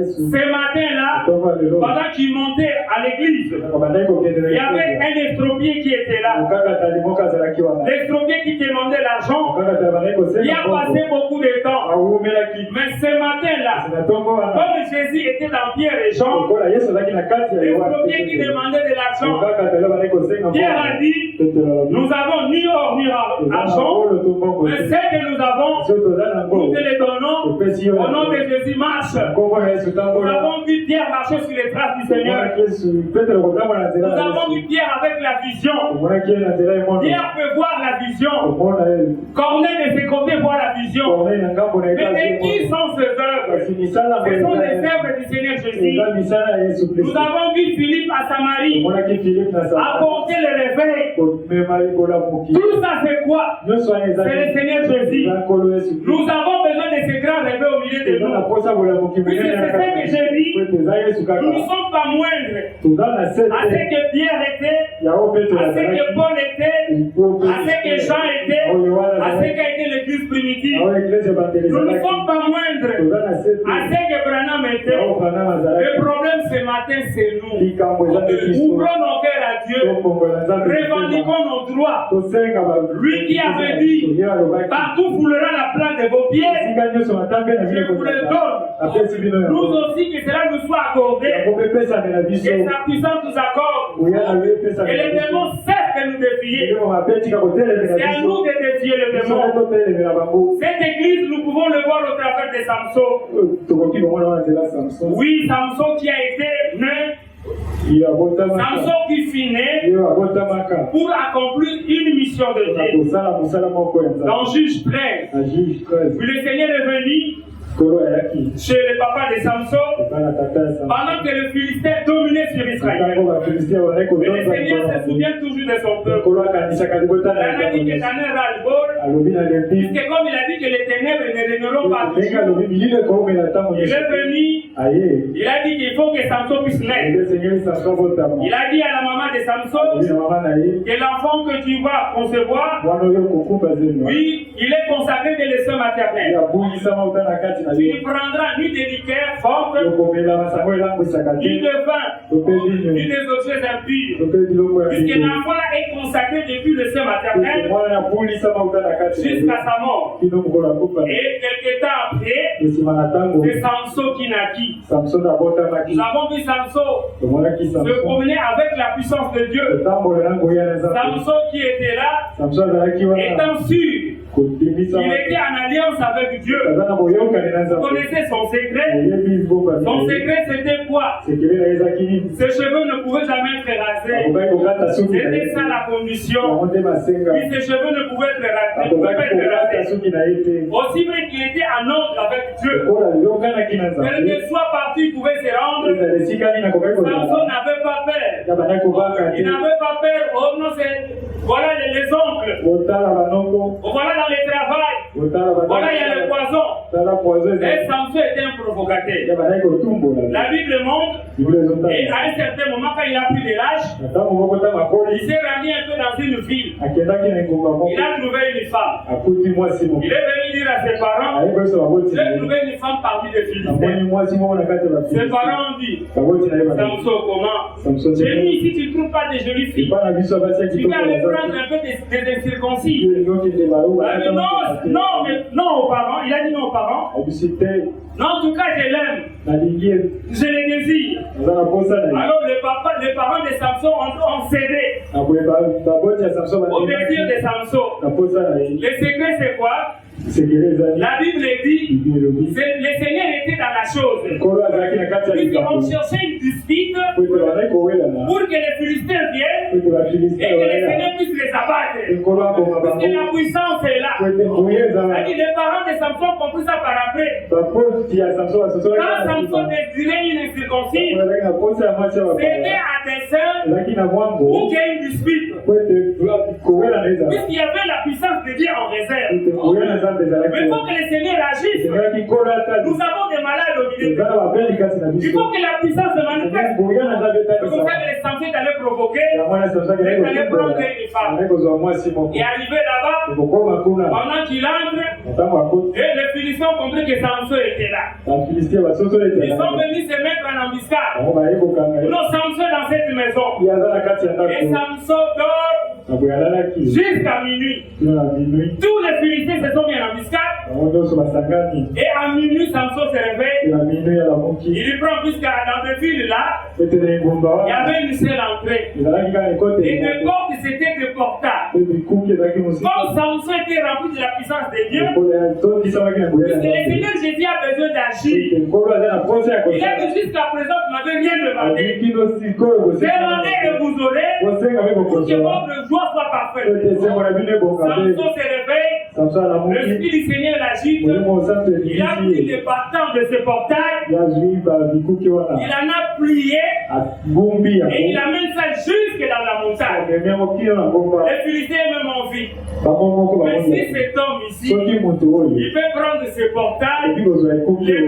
Speaker 1: Ce matin-là, pendant qu'il montait à l'église, il y avait un estropié qui était là. L'estropié qui demandait l'argent. Il a passé beaucoup de temps. Mais ce matin-là, comme Jésus était dans Pierre et Jean, l'estropié qui demandait de l'argent, Pierre a dit, nous avons ni or ni argent, mais ce que nous avons, nous te les donnons. Au nom de Jésus, marche. Nous avons vu Pierre marcher sur les traces du Seigneur. Nous avons vu Pierre avec la vision. Pierre peut voir la vision. Corneille de ses côtés voit la vision. Mais qui sont ces œuvres? Ce sont les œuvres du Seigneur Jésus. Nous avons vu Philippe à Samarie apporter le réveil. Tout ça c'est quoi? C'est le Seigneur Jésus. Nous avons besoin de ces grands réveils au milieu de nous. Puisque c'est ce que j'ai dit, nous ne sommes pas moindres à ce que Pierre était, à ce que Paul était, à ce que Jean était, à ce qu'a été l'église primitive. Nous ne sommes pas moindres à ce que Branham était. Le problème ce matin, c'est nous. Ouvrons nos cœurs à Dieu, revendiquons nos droits. Lui qui avait dit, partout foulera la plante de vos pieds, je vous le donne. Nous aussi, que cela nous soit accordé, que sa puissance nous accorde, et les démons cessent de nous défier. C'est à nous de défier les démons. Cette église, nous pouvons le voir au travers de Samson. Oui, Samson qui a été né, Samson qui fut né pour accomplir une mission de Dieu. Dans Juge 13, puis le Seigneur est venu chez le papa de Samson, pendant que le Philistin dominait sur Israël. Mais le Seigneur se souvient toujours de son peuple. Il a dit que j'en ai ras-le-bol, puisque comme il a dit que les ténèbres ne régneront pas toujours, il est venu, il a dit qu'il faut que Samson puisse naître. Il a dit à la maman de Samson que l'enfant que tu vas concevoir, oui, il est consacré de l'essai maternel. Tu lui prendras ni des liqueurs fortes, ni de vin, ni des autres choses impures. Puisque l'enfant-là est consacré depuis le sein maternel jusqu'à sa mort. Et quelque temps après, c'est Samson qui naquit. Nous avons vu Samson se promener avec la puissance de Dieu. Samson qui était là, étant sûr, il était en alliance avec Dieu. Vous connaissez son secret? Son secret c'était quoi? Ses cheveux ne pouvaient jamais être rasés. C'était ça la condition. Puis ses cheveux ne pouvaient être rasés. Aussi vrai qu'il était en ordre avec Dieu. Quelle que soit partie il pouvait se rendre. Samson n'avait pas peur. Il n'avait pas peur. Oh non, voilà les oncles. Voilà dans le travail. Voilà, il y a le poison. Et Samson était un provocateur. La Bible montre, et à un certain moment, quand il a pris de l'âge, il s'est rendu un peu dans une ville. Il a trouvé une femme. Il est venu dire à ses parents, j'ai trouvé une femme parmi les Philistins. Ses parents ont dit, Samson, comment? J'ai dit, ici tu ne trouves pas de jolies filles, tu vas aller prendre un peu des incirconcis. Non aux parents. Il a dit non aux parents. Non, en tout cas, je l'aime. Je le désire. Alors, les parents de Samson ont cédé au désir de Samson. Le secret, c'est quoi? La Bible dit le Seigneur était dans la chose. Puisqu'on cherchait une dispute pour que les Philistins viennent et que le Seigneur puisse les abattre. Puisque la puissance est là. Les parents de Samson ont compris ça par après. Quand Samson désirait une incirconcise, c'était à dessein pour qu'il y ait une dispute. Puisqu'il y avait la puissance de Dieu en réserve. Mais il faut que le Seigneur agisse. Nous avons des malades au milieu. Il faut que la puissance se manifeste. C'est pour ça que les Samson allaient provoquer. Ils allaient prendre une femme. Et arrivé là-bas, pendant qu'il entre, et les Philistins ont compris que Samson était là. Ils sont venus se mettre en embuscade. Non, Samson dans cette maison. Et Samson dort jusqu'à minuit. Tous les Philistins se sont mis en embuscade. Et à minuit, Samson se réveille. Il lui prend jusqu'à dans le fil là. Il y avait une seule entrée. Et les portes c'était des portails. Comme Samson était rempli de la puissance de Dieu, puisque le Seigneur Jésus a besoin d'agir. Il a dit jusqu'à présent, vous m'avez rien demandé. Demandez et vous aurez, pour que votre joie soit parfaite. Samson se réveille. L'Esprit du Seigneur l'agite. Il a pris les battants de ce portail. Il en a plié. Et il amène ça jusque dans la montagne. Les Philistins même ont vu. Mais si cet homme ici, il peut prendre ce portail, les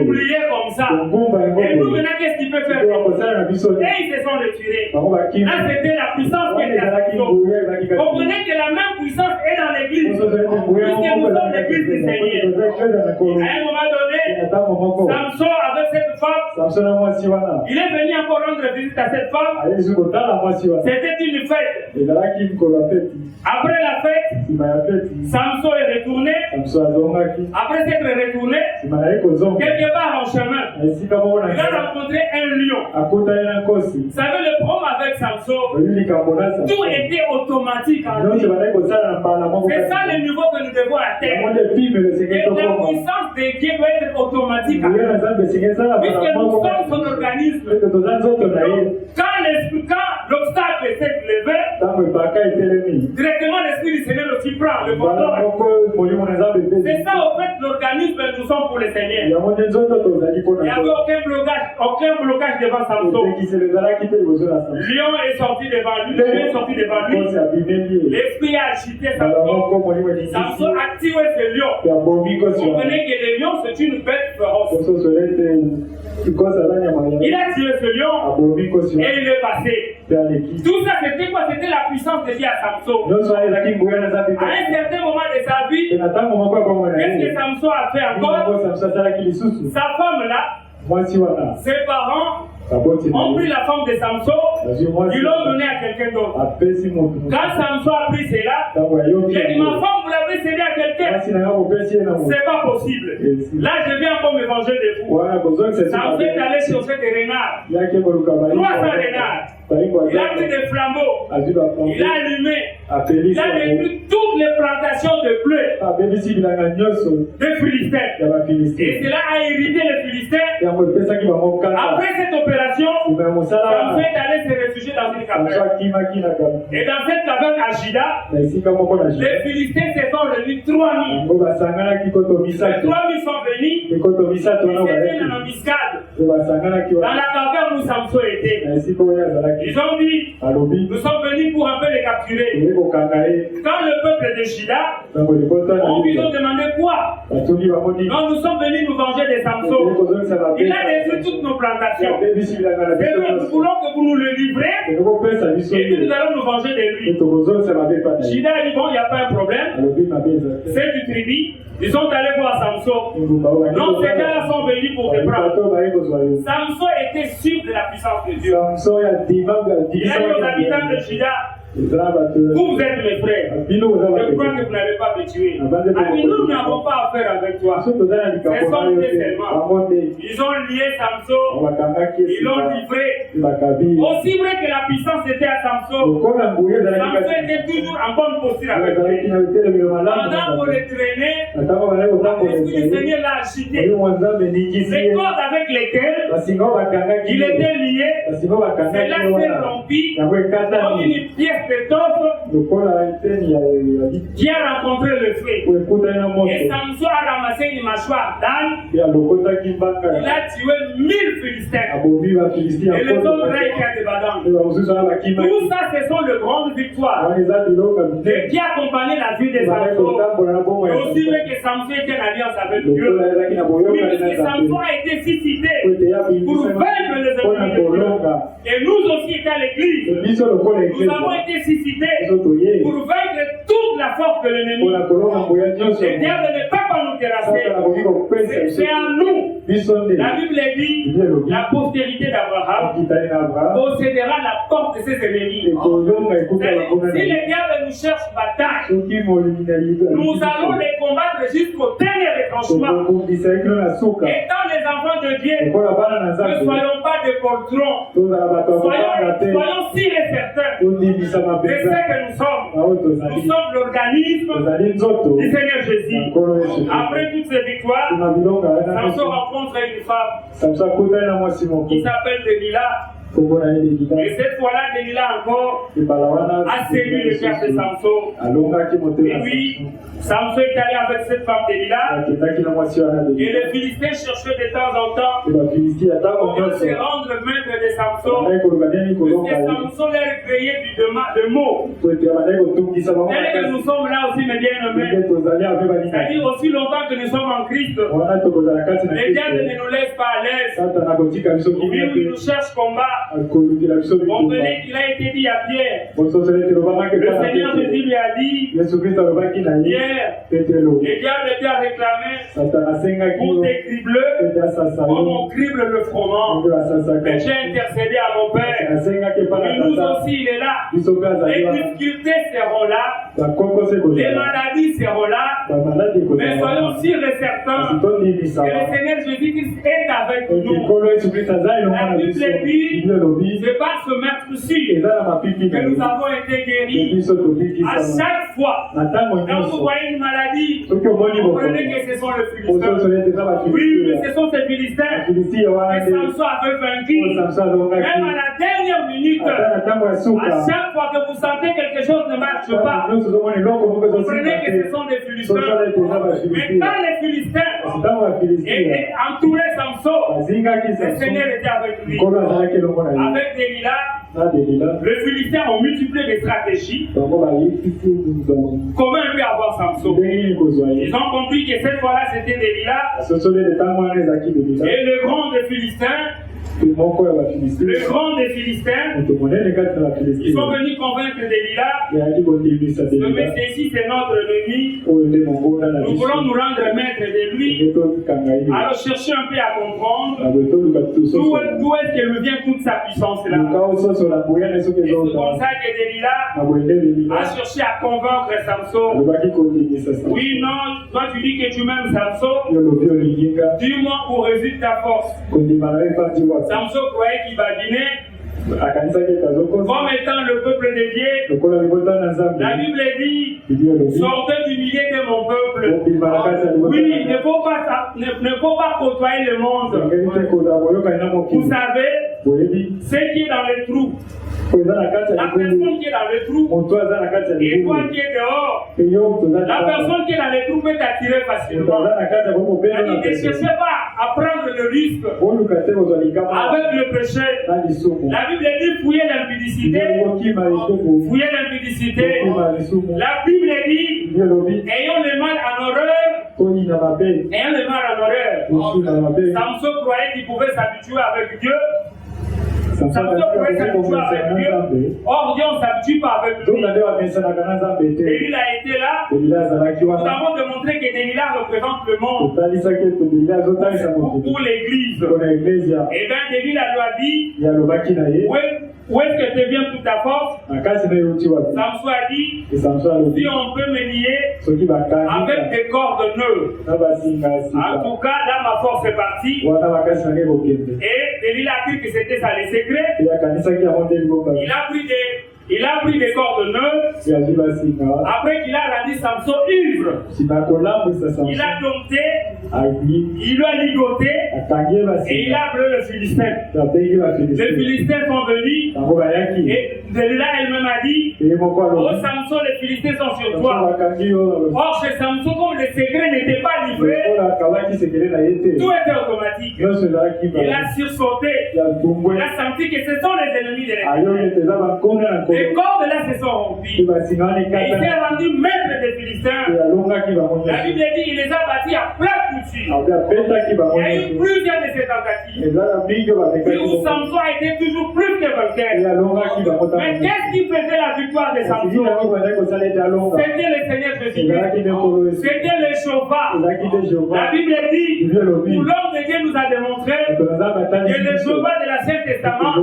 Speaker 1: plier comme ça. Et nous maintenant, qu'est-ce qu'il peut faire? Et ils se sont retirés. Là, c'était la puissance qui était à la maison. Comprenez que la même puissance est dans l'église. Puisque nous sommes l'église du Seigneur. À un moment donné, Samson avec cette femme, il est venu encore rendre visite à cette femme. C'était une fête. Après la fête, Samson est retourné. Après s'être retourné, quelque part en chemin, il a rencontré un lion. Vous savez, le problème avec Samson, tout était automatique en lui. C'est ça le niveau que nous devons atteindre. Et la puissance de Dieu doit être automatique en nous. Puisque nous sommes son organisme. Quand l'obstacle s'est levé, directement l'Esprit du Seigneur aussi prend le contrôle. C'est ça, au fait, l'organisme. christianisme, nous sommes pour le Seigneur. Il n'y avait aucun blocage devant Samson. Lion est sorti devant lui, l'esprit a agité Samson. Samson a tiré ce lion. Vous comprenez que le lion, c'est une bête féroce. Il a tiré ce lion et il est passé. Tout ça, c'était quoi? C'était la puissance de Dieu à Samson. À un certain moment de sa vie, qu'est-ce que Samson a fait encore? Sa femme là, ses parents ont pris la femme de Samson, ils l'ont donnée à quelqu'un d'autre. Quand Samson a pris cela, il a dit, ma femme, vous l'avez cédée à quelqu'un. C'est pas possible. Là, je viens encore me venger de vous. Samson est allé chercher des renards. 300 renards. Il a pris des flambeaux. Il a allumé. Il a détruit toutes les plantations de blé des Philistins. Et cela a irrité les Philistins. Après cette opération, Samson est allé se réfugier dans une caverne. Et dans cette caverne à Juda, les Philistins se sont réunis 3000. Les 3000 sont venus. Ils étaient en embuscade. Dans la caverne où Samson était. Ils ont dit, nous sommes venus pour un peu les capturer. Quand le peuple de Juda, ils ont demandé quoi? Non, nous sommes venus nous venger de Samson. Il a détruit toutes nos plantations. Et nous voulons que vous nous le livrez. Et puis nous allons nous venger de lui. Juda a dit, bon, il n'y a pas un problème. C'est du tribu. Ils sont allés voir Samson. Donc ces gars-là sont venus pour te prendre. Samson était sûr de la puissance de Dieu. Il a dit aux habitants de Juda, vous êtes mes frères. Je crois que vous n'allez pas me tuer. Nous n'avons pas affaire avec toi. Ce sont des seulement. Ils ont lié Samson. Ils l'ont livré. Aussi vrai que la puissance était à Samson, Samson était toujours en bonne posture avec lui. Pendant qu'on le traînait, l'esprit du Seigneur l'a agité. Les cordes avec lesquelles il était lié, cela s'est rompu comme une pièce d'étoffe qui a rencontré le feu. Et Samson a ramassé une mâchoire d'âne. Il a tué 1000 Philistins. Et les autres étaient des badans. Tout ça, ce sont de grandes victoires qui accompagnaient la vie des Samson. Et aussi vrai que Samson était en alliance avec Dieu. Oui, parce que Samson a été suscité pour vaincre les ennemis de Dieu. Et nous aussi, étant l'église, nous avons été suscités pour vaincre toute la force de l'ennemi. Le diable ne peut pas nous terrasser. C'est à nous. La Bible dit, la postérité d'Abraham possédera la porte de ses ennemis. Si le diable nous cherche bataille, nous allons les combattre jusqu'au dernier retranchement. Étant les enfants de Dieu, ne soyons pas des poltrons. Soyons sûrs et certains de ce que nous sommes. Nous sommes l'organisme du Seigneur Jésus. Après toutes ces victoires, Samson rencontre une femme qui s'appelle Delilah. Et cette fois-là, Delilah encore a séduit le cœur de Samson. Et puis, Samson est allé avec cette femme Delilah. Et les Philistins cherchaient de temps en temps comment se rendre maître de Samson. Parce que Samson leur créait de mots. Tel que nous sommes là aussi, mes bien-aimés. C'est-à-dire aussi longtemps que nous sommes en Christ, les diables ne nous laissent pas à l'aise. Oui, ils nous cherchent combat. Comprenez qu'il a été dit à Pierre. Le Seigneur Jésus lui a dit, Pierre, le diable était à réclamer pour tes cribbles, comme on crible le froment. Mais j'ai intercédé à mon Père. Et nous aussi, il est là. Les difficultés seront là. Les maladies seront là. Mais soyons sûrs et certains que le Seigneur Jésus-Christ est avec nous. La Bible dit, c'est par ce meurtre-ci que nous avons été guéris. À chaque fois, quand vous voyez une maladie, comprenez que ce sont les Philistins. Oui, mais ce sont ces Philistins que Samson avait vaincu. Même à la dernière minute, minutes, à chaque fois que vous sentez quelque chose ne marche pas, comprenez que ce sont des Philistins. Mais quand les Philistins étaient entourés Samson, le Seigneur était avec lui. Avec Delilah, les Philistins ont multiplié les stratégies. Comment il peut avoir Samson? Ils ont compris que cette fois-là c'était Delilah. Et le grand des Philistins, ils sont venus convaincre Delilah. Ce monsieur-ci, c'est notre ennemi. Nous voulons nous rendre maître de lui. Alors cherchez un peu à comprendre d'où est-ce que lui vient toute sa puissance-là. Et c'est comme ça que Delilah a cherché à convaincre Samson. Oui, non, toi tu dis que tu m'aimes Samson. Dis-moi où réside ta force. Samson croyait qu'il badinait comme étant le peuple de Dieu. La Bible dit, sortez du milieu de mon peuple. Oui, il ne faut pas côtoyer le monde. Vous savez, ce qui est dans les trous, la personne qui est dans le trou et toi qui es dehors, la personne qui est dans les trous peut t'attirer facilement. Ne cherchez pas à prendre le risque avec le péché. La Bible dit fouillez l'impudicité. Fouillez l'impudicité. La Bible dit ayons le mal en horreur. Ayons le mal en horreur. Samson croyait qu'il pouvait s'habituer avec Dieu. Samson pouvait s'habituer avec Dieu. Or Dieu ne s'habitue pas avec lui. Delilah a été là. Nous avons démontré que Delilah représente le monde ou l'église. Et bien Delilah lui a dit, où est-ce que te vient toute ta force? Samson a dit, si on peut me lier avec des cordes neuves. En tout cas, là ma force est partie. Et Delilah a dit que c'était ça les secrets. Il a pris des cordes neuves. Après qu'il a rendu Samson ivre, il a dompté, il lui a ligoté et il a appelé le Philistin. Les Philistins sont venus et Delilah elle-même a dit, oh Samson, les Philistins sont sur toi. Or chez Samson, comme les secrets n'étaient pas livrés, tout était automatique. Il a sursauté. Il a senti que ce sont les ennemis de l'Église. Les cordes là se sont rompues. Et il s'est rendu maître des Philistins. La Bible dit qu'il les a bâtis à plat couture. Il y a eu plusieurs de ces tentatives. Et où Samson a été toujours plus que vainqueur. Mais qu'est-ce qui faisait la victoire de Samson? C'était le Seigneur Jésus-Christ. C'était le chauffard. La Bible dit, où l'homme de Dieu nous a démontré que le chauffard de l'Ancien Testament,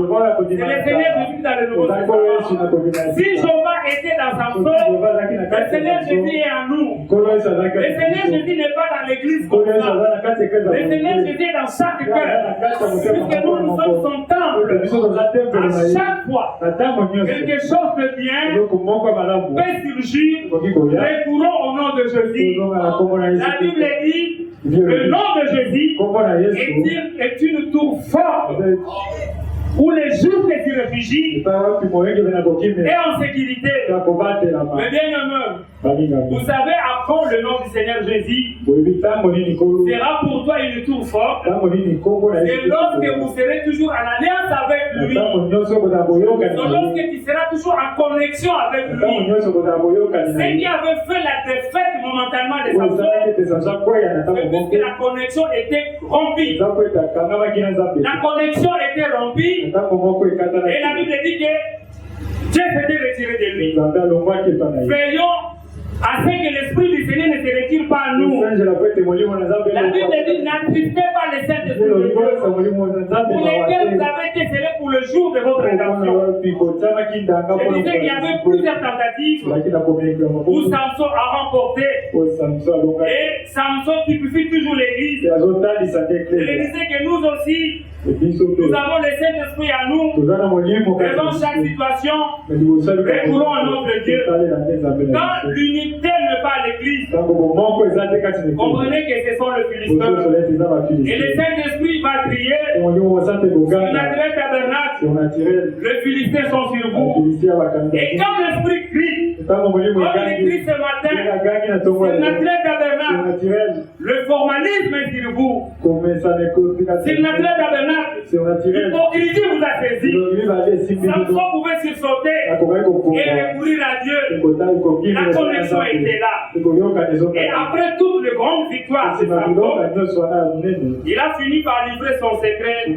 Speaker 1: c'est le Seigneur Jésus dans le Nouveau Testament. Si Jéhovah était dans Samson, le Seigneur Jésus est en nous. Le Seigneur Jésus n'est pas dans l'église comme ça. Le Seigneur Jésus est dans chaque cœur. Puisque nous sommes son temple. À chaque fois quelque chose de bien fait surgir, recourons au nom de Jésus. La Bible dit, le nom de Jésus est une tour forte où les justes s'y réfugient et en sécurité. Mais bien aimé, vous savez à quand le nom du Seigneur Jésus sera pour toi une tour forte? Et lorsque vous serez toujours en alliance avec lui, lorsque tu seras toujours en connexion avec lui, ce qui avait fait la défaite momentanément de Samson, c'est parce que la connexion était rompue. La connexion était rompue. Et la Bible dit que Dieu s'était retiré de lui. Veillons à ce que l'Esprit du Seigneur ne se retire pas à nous. La Bible dit, n'attristez pas les saints esprits de Dieu, pour lesquels vous avez été scellés pour le jour de votre rédemption. Je disais qu'il y avait plusieurs tentatives où Samson a remporté. Et Samson typifie toujours l'Église. Je disais que nous aussi, Nous avons le Saint-Esprit à nous. Devant chaque situation, recourons à notre Dieu. Quand l'unité n'est pas à l'église, comprenez que ce sont les Philistins. Et le Saint-Esprit va crier sur le naturel tabernacle. Les Philistins sont sur vous. Et quand l'Esprit crie, comme il crie ce matin, sur le naturel tabernacle, le formalisme est sur vous. Sur le naturel tabernacle, l'hypocrisie vous a saisi. Samson pouvait sursauter et recourir à Dieu. La connexion était là. Et après toutes les grandes victoires, il a fini par livrer son secret.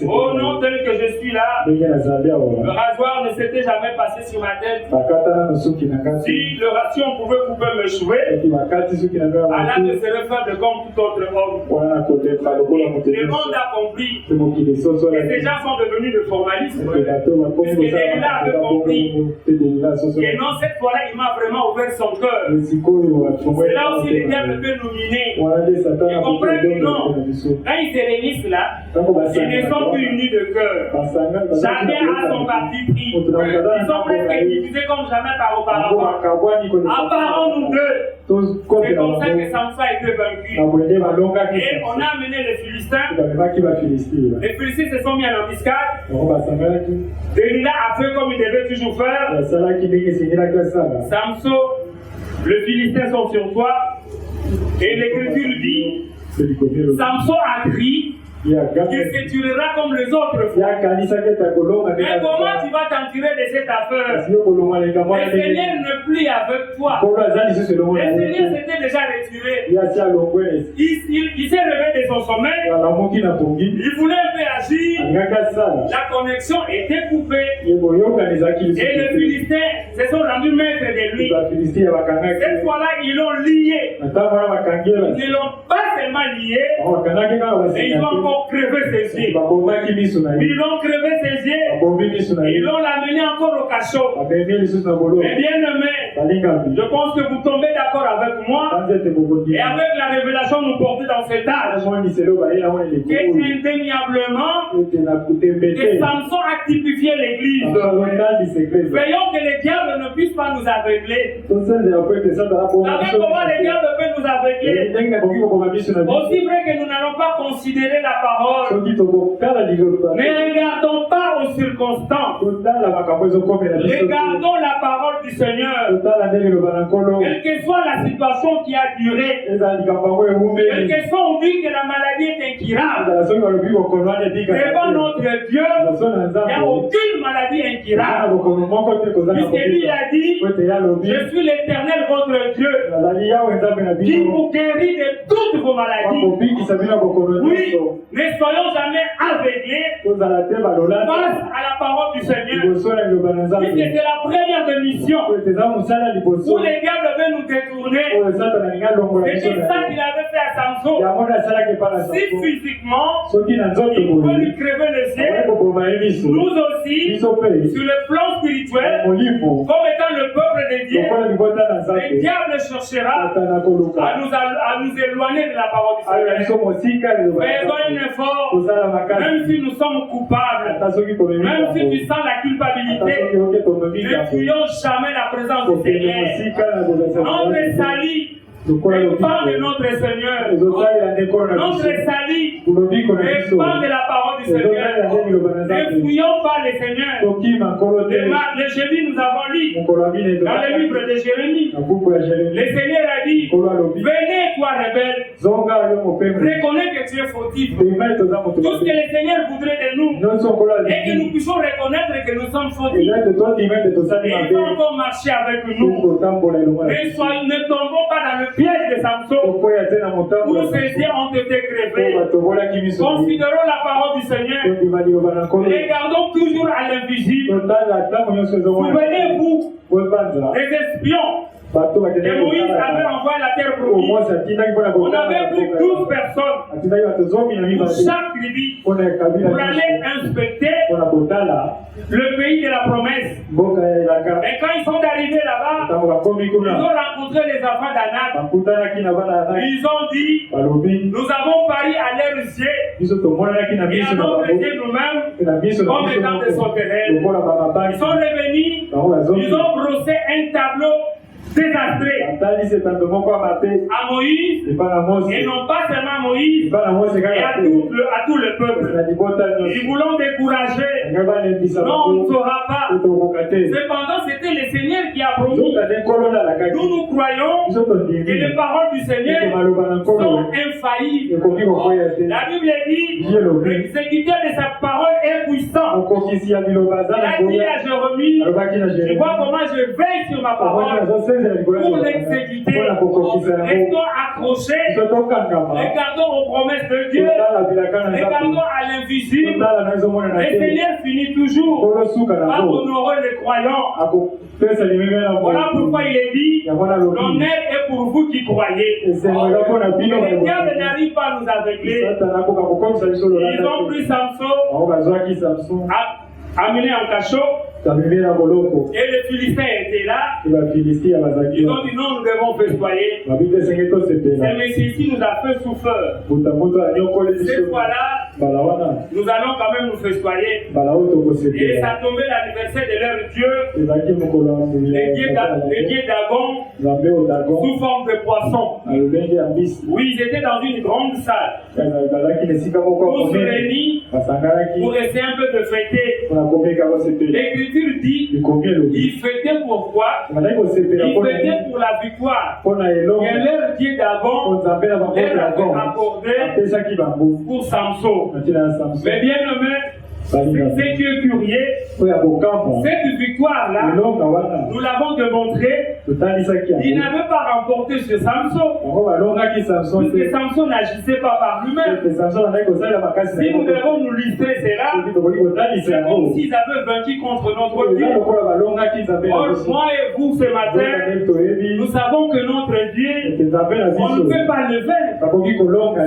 Speaker 1: Oh non, tel que je suis là, le rasoir ne s'était jamais passé sur ma tête. Si on pouvait couper mes cheveux, Allah ne serait faible comme tout autre homme. Le monde a compris que ces gens sont devenus de formalisme. Puisque Delilah avait compris que non, cette fois-là, il m'a vraiment ouvert son cœur. C'est là aussi les diables peuvent nous miner. Ils comprennent que non. Quand ils se réunissent là, ils ne sont plus unis de cœur. Chacun a son parti pris. Ils sont presque divisés comme jamais par auparavant. Apparons-nous deux. C'est comme ça que Samson a été vaincu. Et on a amené les Philistins. Les Philistins se sont mis en embuscade. Delilah a fait comme il devait toujours faire. Samson, les Philistins sont sur toi. Et l'Écriture dit, Samson a crié. Il se tuera comme les autres. Mais comment tu vas t'en tirer de cette affaire? Le Seigneur n'est plus avec toi. Le Seigneur s'était déjà retiré. Il s'est levé de son sommeil. Il voulait un peu agir. La connexion était coupée. Et les Philistins se sont rendus maîtres de lui. Cette fois-là, ils l'ont lié. Ils ne l'ont pas seulement lié, mais ils ont encore crevé ses yeux. Ils l'ont crevé ses yeux. Ils l'ont amené encore au cachot. Mais bien aimé, je pense que vous tombez d'accord avec moi et avec la révélation nous portée dans cet âge. Indéniablement, que Samson a typifié l'église. Veillons que les diables ne puissent pas nous aveugler. Vous savez comment les diables peuvent nous aveugler? Aussi vrai que nous n'allons pas considérer la parole, ne regardons pas aux circonstances. Regardons la parole du Seigneur. Quelle que soit la situation qui a duré, quel que soit on dit que la maladie est incurable, devant notre Dieu, il n'y a aucune maladie incurable. Puisque lui a dit, je suis l'Éternel votre Dieu, qui vous guérit de toutes vos maladies. Oui, ne soyons jamais aveuglés face à la parole du Seigneur. Puisque c'est la première de mission où les diables veulent nous détourner. C'était ça qu'il avait fait à Samson. Si physiquement, il pouvait lui crever les yeux, nous aussi, sur le plan spirituel, comme étant le peuple de Dieu, le diable cherchera à nous éloigner de la parole du Seigneur. Faisons un effort, même si nous sommes coupables, même si tu sens la culpabilité, ne fuyons jamais la présence du Seigneur. Notre salut dépend de notre Seigneur. Notre salut dépend de la parole du Seigneur. Ne fuyons pas le Seigneur. Le jeudi, nous avons lu dans le livre de Jérémie. Le Seigneur a dit, venez toi rebelle, reconnais que tu es fautif. Tout ce que le Seigneur voudrait de nous est que nous puissions reconnaître que nous sommes fautifs. Et il faut encore marcher avec nous. Ne tombons pas dans le piège de Samson où ses yeux ont été crevés. Considérons la parole du Seigneur. Regardons toujours à l'invisible. Souvenez-vous des espions Et Moïse avait envoyé la terre promise. On avait pris 12 personnes pour chaque tribu pour aller inspecter le pays de la promesse. Et quand ils sont arrivés là-bas, ils ont rencontré les enfants d'Anak. Ils ont dit, nous avons pari à leurs yeux et à notre yeux nous-mêmes comme étant des sauterelles. Ils sont revenus, ils ont brossé un tableau désastré à Moïse, et non pas seulement à Moïse, et à tout le peuple. Ils voulaient décourager. Non, on ne saura pas. Cependant, c'était le Seigneur qui a promis. Nous croyons que les paroles du Seigneur sont infaillibles. La Bible dit, l'exécuteur de sa parole est puissant. Il a dit à Jérémie, tu vois comment je veille sur ma parole pour l'exécuter. Restons accrochés, regardons aux promesses de Dieu, regardons à l'invisible. Le Seigneur finit toujours par honorer les croyants. Voilà pourquoi il est dit, l'honneur est pour vous qui croyez. Le diable n'arrive pas à nous aveugler. Ils ont pris Samson, amené en cachot. Et les Philistins étaient là. Ils ont dit non, nous devons festoyer. Ce Messie-ci nous a fait souffrir. Cette fois-là, nous allons quand même nous festoyer. Et ça tombait l'anniversaire de leur Dieu, le dieu Dagon, sous forme de poisson. Oui, ils étaient dans une grande salle. Pour se réunir, pour essayer un peu de fêter. L'Écriture dit, ils fêtaient pourquoi? Ils fêtaient pour la victoire. Et leur Dieu Dagon leur avait accordé pour Samson. Mais bien aimé, c'est qui est curieux, cette victoire-là, nous l'avons démontré, il n'avait pas remporté sur Samson, puisque Samson n'agissait pas par lui-même. Si nous devons nous lister cela, c'est comme s'ils avaient vaincu contre notre Dieu. Or, moi et vous ce matin, nous savons que notre Dieu, on ne peut pas le vaincre.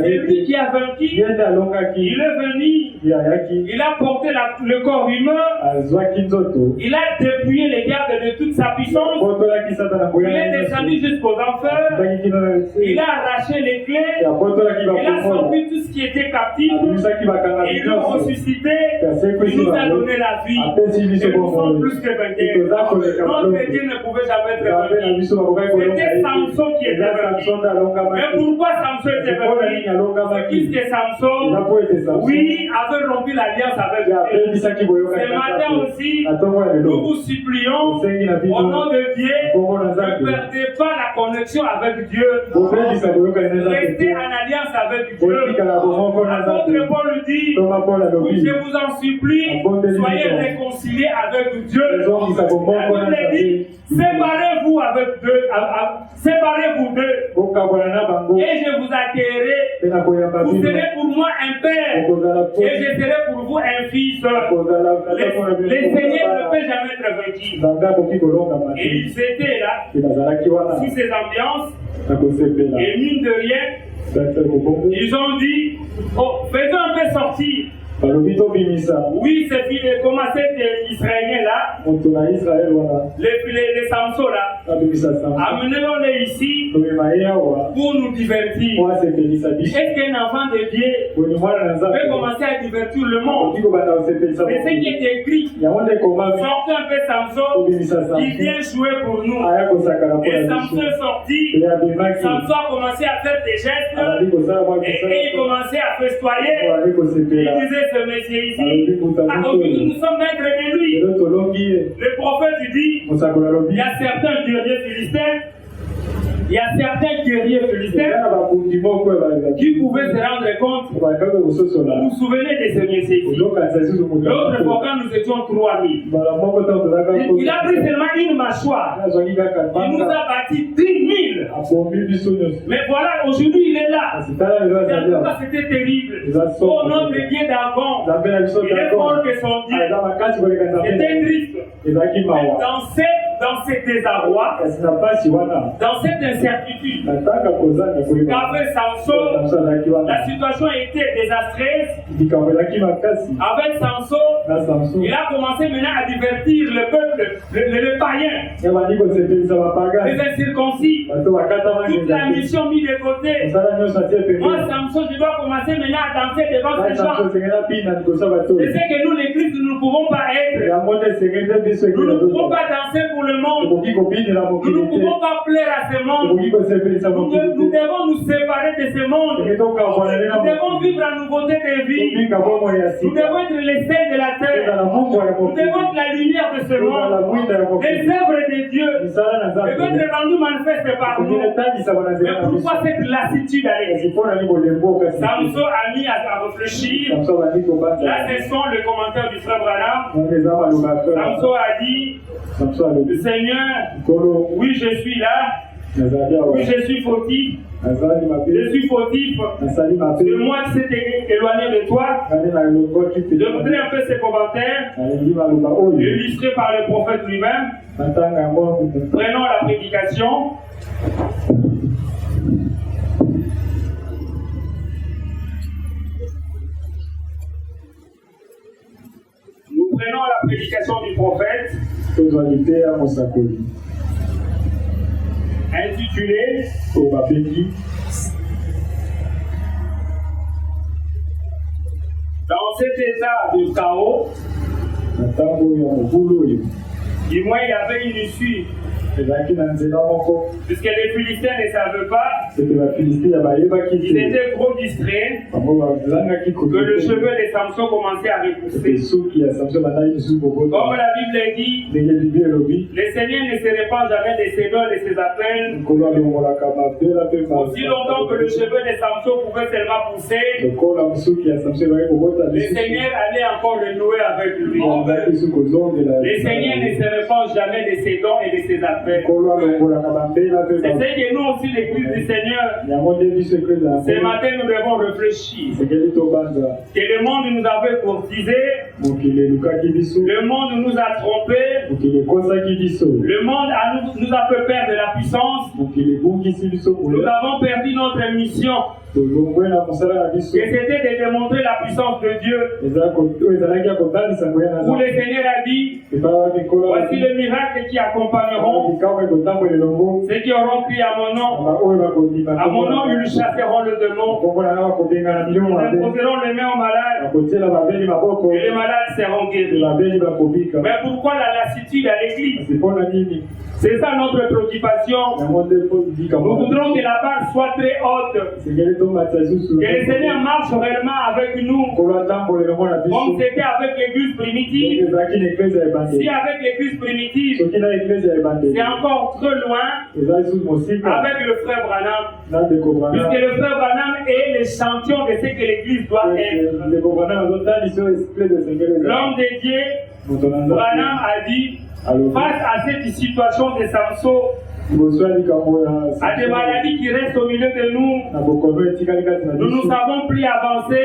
Speaker 1: C'est lui qui a vaincu, il est venu, il a porté le corps humain, il a dépouillé les gardes de toute sa puissance, il est descendu jusqu'aux enfers, il a arraché les clés, il a sorti tout ce qui était captif, il l'a ressuscité, il nous a donné la vie, et nous sommes plus que vainqueurs. Notre Dieu ne pouvait jamais être vaincu. C'était Samson qui était vaincu. Mais pourquoi Samson était vaincu? Puisque Samson, oui, avait rompu l'alliance avec Dieu. Ce matin aussi, nous vous supplions, au nom de Dieu, ne perdez pas la connexion avec Dieu. Restez en alliance avec Dieu. L'apôtre Paul dit, je vous en supplie, soyez réconciliés avec Dieu. La Bible dit, séparez-vous avec Dieu, séparez-vous d'eux, et je vous accueillerai. Vous serez pour moi un père, et je serai pour vous un fils. Les seigneurs ne peuvent jamais être vaincus. Et ils étaient là, sous ces ambiances, et mine de rien, ils ont dit, oh, faisons un peu sortir. Oui, c'est fini. Comment cet Israélien là, les Samson là, amenez-les ici pour nous divertir. Est-ce qu'un enfant de Dieu peut commencer à divertir le monde? C'est ce qui est écrit. Sortez un peu Samson, il vient jouer pour nous. Et Samson est sorti, Samson a commencé à faire des gestes, et il commençait à festoyer. Il disait, ce monsieur ici, aujourd'hui nous sommes maîtres de lui. Le prophète dit, il y a certains guerriers philistins, qui pouvaient se rendre compte. Vous vous souvenez de ce monsieur ici? L'autre fois quand nous étions 3000, il a pris seulement une mâchoire, il nous a bâti 10 000. Mais voilà, aujourd'hui il est là. C'était terrible. Oh, notre Dieu d'avant, il est fort que son Dieu. C'était triste. Mais dans cette dans ce désarroi, dans cette incertitude qu'avait Samson, la situation était désastreuse. Avec Samson, il a commencé maintenant à divertir le peuple, le païen, les incirconcis, toute la mission mise de côté. Moi, Samson, je dois commencer maintenant à danser devant ces gens. C'est ce que nous, l'Église, nous ne pouvons pas être. Nous ne pouvons pas danser pour le monde. Nous ne pouvons pas plaire à ce monde. Nous devons nous séparer de ce monde. Nous devons vivre la nouveauté de vie. Nous devons être les sels de la terre. Nous devons être la lumière de ce monde. Les œuvres de Dieu devaient être rendues manifestes par nous. Mais pourquoi cette lassitude à l'église? Samson a mis à réfléchir. Là, ce sont les commentaires du frère Branham. Samson a dit, le Seigneur, oui, je suis là. Oui, je suis fautif. Je suis fautif. C'est moi qui s'est éloigné de toi. Je voudrais un peu ces commentaires illustrés par le prophète lui-même. Prenons la prédication. Nous prenons la prédication du prophète intitulée Dans cet état de chaos, du moins il y avait une issue. Puisque les Philistins ne savaient pas, ils étaient trop distraits, que le cheveu de Samson commençait à repousser. Comme la Bible dit, le Seigneur ne se répand jamais de ses dons et de ses appels. Aussi longtemps que le cheveu de Samson pouvait seulement pousser, le Seigneur allait encore le nouer avec lui. Le Seigneur ne se répand jamais de ses dons et de ses appels. C'est ce que nous aussi, l'Église du Seigneur, ce matin nous devons réfléchir. Que le monde nous avait courtisé, le monde nous a trompés, le monde nous a fait perdre la puissance, nous avons perdu notre mission. Et c'était de démontrer la puissance de Dieu. Où le Seigneur a dit, voici les miracles qui accompagneront ceux qui auront crié à mon nom. À mon nom, ils chasseront le démon. Ils imposeront les mains aux malades. Et les malades seront guéris. Mais pourquoi la lassitude à l'église? C'est ça notre préoccupation. Nous voudrons que la barre soit très haute. Que le Seigneur marche réellement avec nous. Comme c'était avec l'église primitive. Si avec l'église primitive, c'est encore trop loin avec le frère Branham. Puisque le frère Branham est le champion de ce que l'église doit être. L'homme de Dieu, Branham a dit, face à cette situation de Samson, à des maladies qui restent au milieu de nous, nous nous avons plus avancé,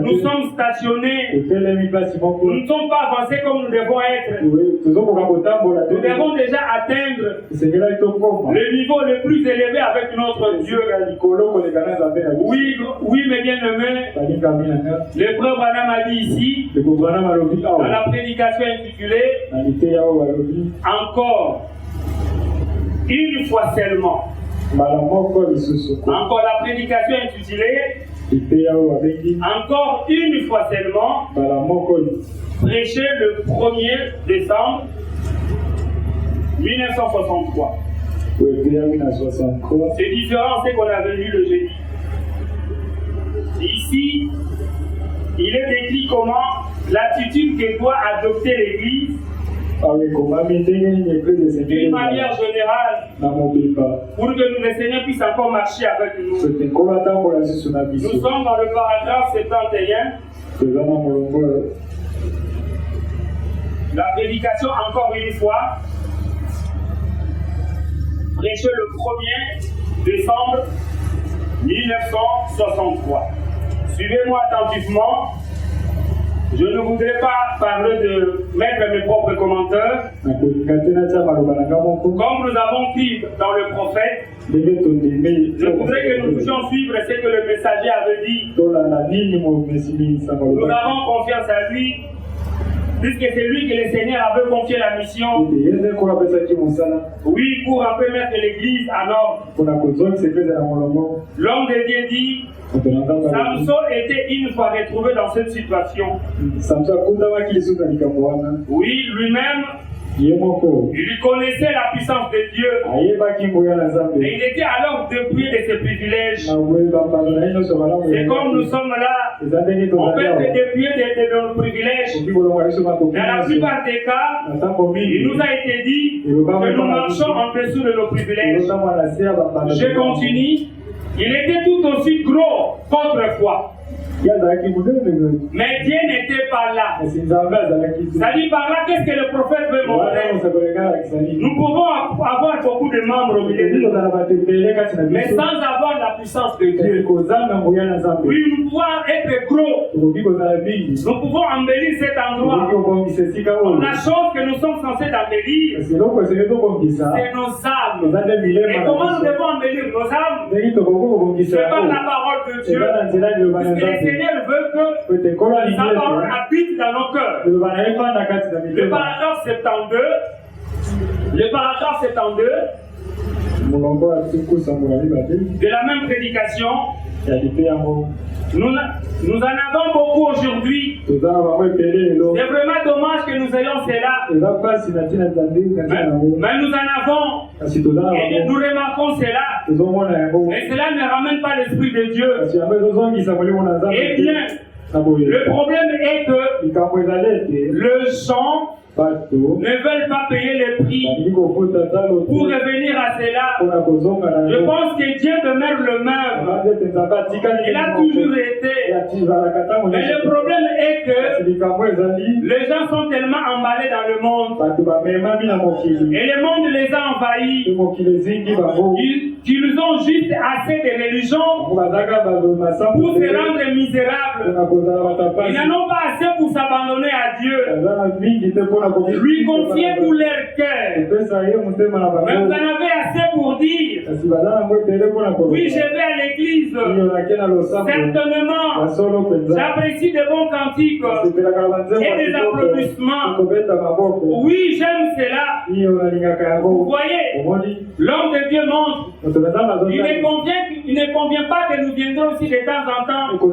Speaker 1: nous sommes stationnés, nous ne sommes pas avancés comme nous devons être. Nous devons déjà atteindre le niveau le plus élevé avec notre Dieu. Oui, mes bien-aimés, le frère Branham a dit ici, dans la prédication intitulée, encore une fois seulement. Encore la prédication intitulée, encore une fois seulement, prêché le 1er décembre 1963. C'est différent de ce qu'on avait lu le jeudi. Ici, il est décrit comment l'attitude que doit adopter l'Église d'une manière générale, pour que le Seigneur puisse encore marcher avec nous. Nous sommes dans le paragraphe 71. La prédication, encore une fois, prêchée le 1er décembre 1963. Suivez-moi attentivement. Je ne voudrais pas parler de mettre mes propres commentaires, Comme nous avons pris dans le prophète, je voudrais que nous puissions suivre ce que le messager avait dit. Nous avons confiance à lui, puisque c'est lui que le Seigneur avait confié la mission. Oui, pour un peu mettre l'église en ordre. L'homme de Dieu dit, Samson était une fois retrouvé dans cette situation. Oui, lui-même, il connaissait la puissance de Dieu. Et il était alors dépouillé de ses privilèges. C'est comme nous sommes là, on peut être dépouillé de nos privilèges. Dans la plupart des cas, il nous a été dit que nous marchons en dessous de nos privilèges. Je continue. Il était tout aussi gros qu'autrefois. Mais Dieu n'était pas là. Ça dit par là, qu'est-ce que le prophète veut montrer? Nous pouvons avoir beaucoup de membres au milieu de nous, mais sans avoir la puissance de Dieu. Oui, nous pouvons être gros. Nous pouvons embellir cet endroit. La chose que nous sommes censés embellir, c'est nos âmes. Et comment nous devons embellir nos âmes? C'est par la parole de Dieu. Parce que le Seigneur veut que sa parole habite dans nos cœurs. Le paragraphe 72 de la même prédication, nous en avons beaucoup aujourd'hui. C'est vraiment dommage que nous ayons cela. Mais nous en avons. Et nous remarquons cela. Et cela ne ramène pas l'Esprit de Dieu. Eh bien, le problème est que les gens ne veulent pas payer le prix pour revenir à cela. Je pense que Dieu demeure le même. Il a toujours été. Mais le problème est que les gens sont tellement emballés dans le monde. Et le monde les a envahis. Qu'ils ont juste assez de religion pour se rendre misérables. Ils n'en ont pas assez pour s'abandonner à Dieu. Lui confier tout leur cœur. Mais vous en avez assez pour dire, oui, je vais à l'église. Certainement, j'apprécie de bons cantiques et des applaudissements. Oui, j'aime cela. Vous voyez, l'homme de Dieu montre. Il ne convient pas que nous viendrons aussi de temps en temps. Comme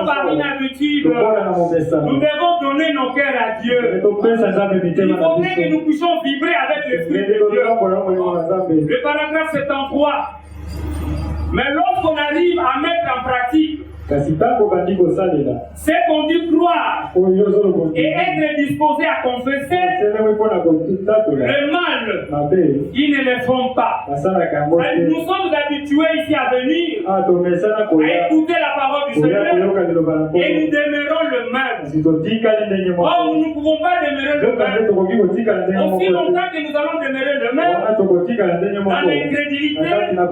Speaker 1: par une habitude, nous devons donner nos cœurs à Dieu. Il faudrait que nous puissions vibrer avec l'Esprit de Dieu. Le paragraphe 73. Mais lorsqu'on arrive à mettre en pratique ce qu'on dit croire et être disposé à confesser le mal, ils ne le font pas. Nous sommes habitués ici à venir, à écouter la parole du Seigneur et nous demeurons le même. Or, nous ne pouvons pas demeurer le même. Aussi longtemps que nous allons demeurer le même, dans l'incrédulité, dans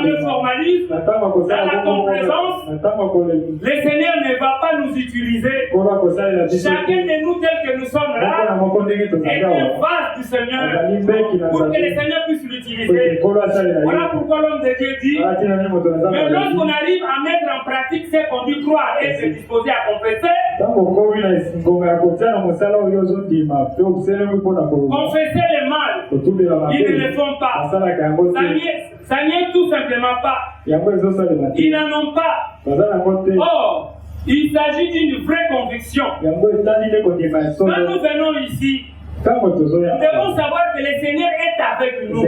Speaker 1: le formalisme, dans la complaisance, le Seigneur ne va pas nous utiliser. Chacun de nous tel que nous sommes là est une vase du Seigneur pour que le Seigneur puisse l'utiliser. Voilà pourquoi l'homme de Dieu dit, mais lorsqu'on arrive à mettre en pratique ce qu'on dit croire et se disposer à confesser, confesser le mal, ils ne le font pas. Ça n'y est tout simplement pas. Ils n'en ont pas. Or, il s'agit d'une vraie conviction. Quand nous venons ici, nous devons savoir que le Seigneur est avec nous. Quand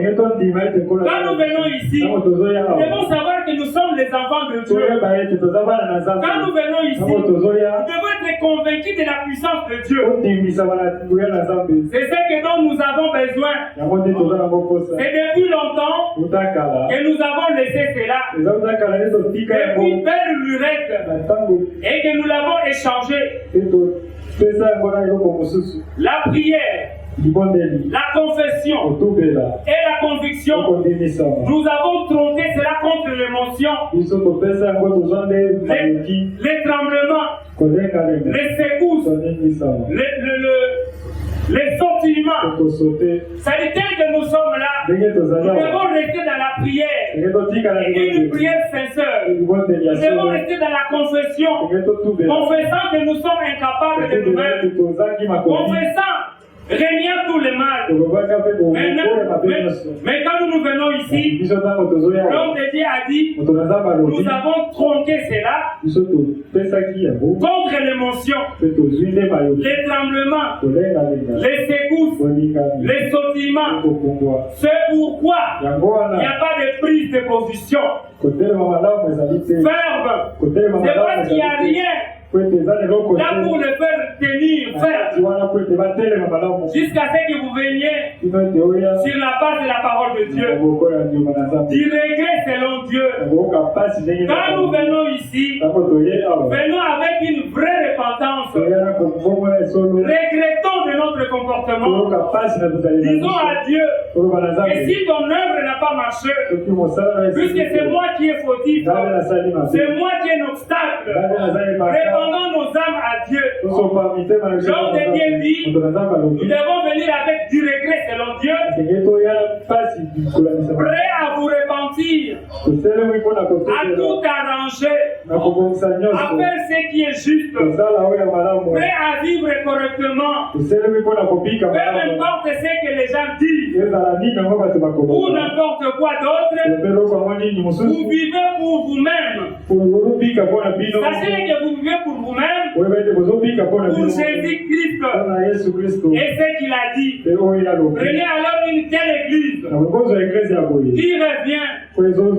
Speaker 1: nous venons ici, nous devons savoir que nous sommes les enfants de Dieu. Quand nous venons ici, nous devons être convaincus de la puissance de Dieu. C'est ce dont nous avons besoin. C'est depuis longtemps que nous avons laissé cela. Depuis belle lurette et que nous l'avons échangé. La prière, la confession et la conviction, nous avons tronqué cela contre l'émotion, les tremblements, les secousses, les Ça dit tel que nous sommes là, nous devons rester dans la prière. Une prière sincère. Nous devons rester dans la confession, confessant que nous sommes incapables de nous-mêmes, confessant régnant tous les mal. Mais quand nous venons ici, l'homme de Dieu a dit, nous avons tronqué cela contre l'émotion, les tremblements, les secousses, les sautillements. C'est pourquoi il n'y a pas de prise de position ferme. C'est parce qu'il n'y a rien là pour le faire tenir ferme jusqu'à ce que vous veniez sur la base de la parole de Dieu, du regret selon Dieu. Quand nous venons ici, venons avec une vraie repentance, regrettons de notre comportement, disons à Dieu, et si ton œuvre n'a pas marché, puisque c'est moi qui est fautif, c'est moi qui est un obstacle, répandons nos âmes à Dieu. L'homme de Dieu dit, nous devons venir avec du regret selon Dieu, prêt à vous repentir, à tout arranger, à faire ce qui est juste, prêt à vivre correctement, peu importe ce que les gens disent, ou n'importe quoi d'autre, vous vivez pour vous-même. Sachez que vous vivez pour vous-même, pour Jésus-Christ et ce qu'il a dit. Prenez alors une telle église qui revient.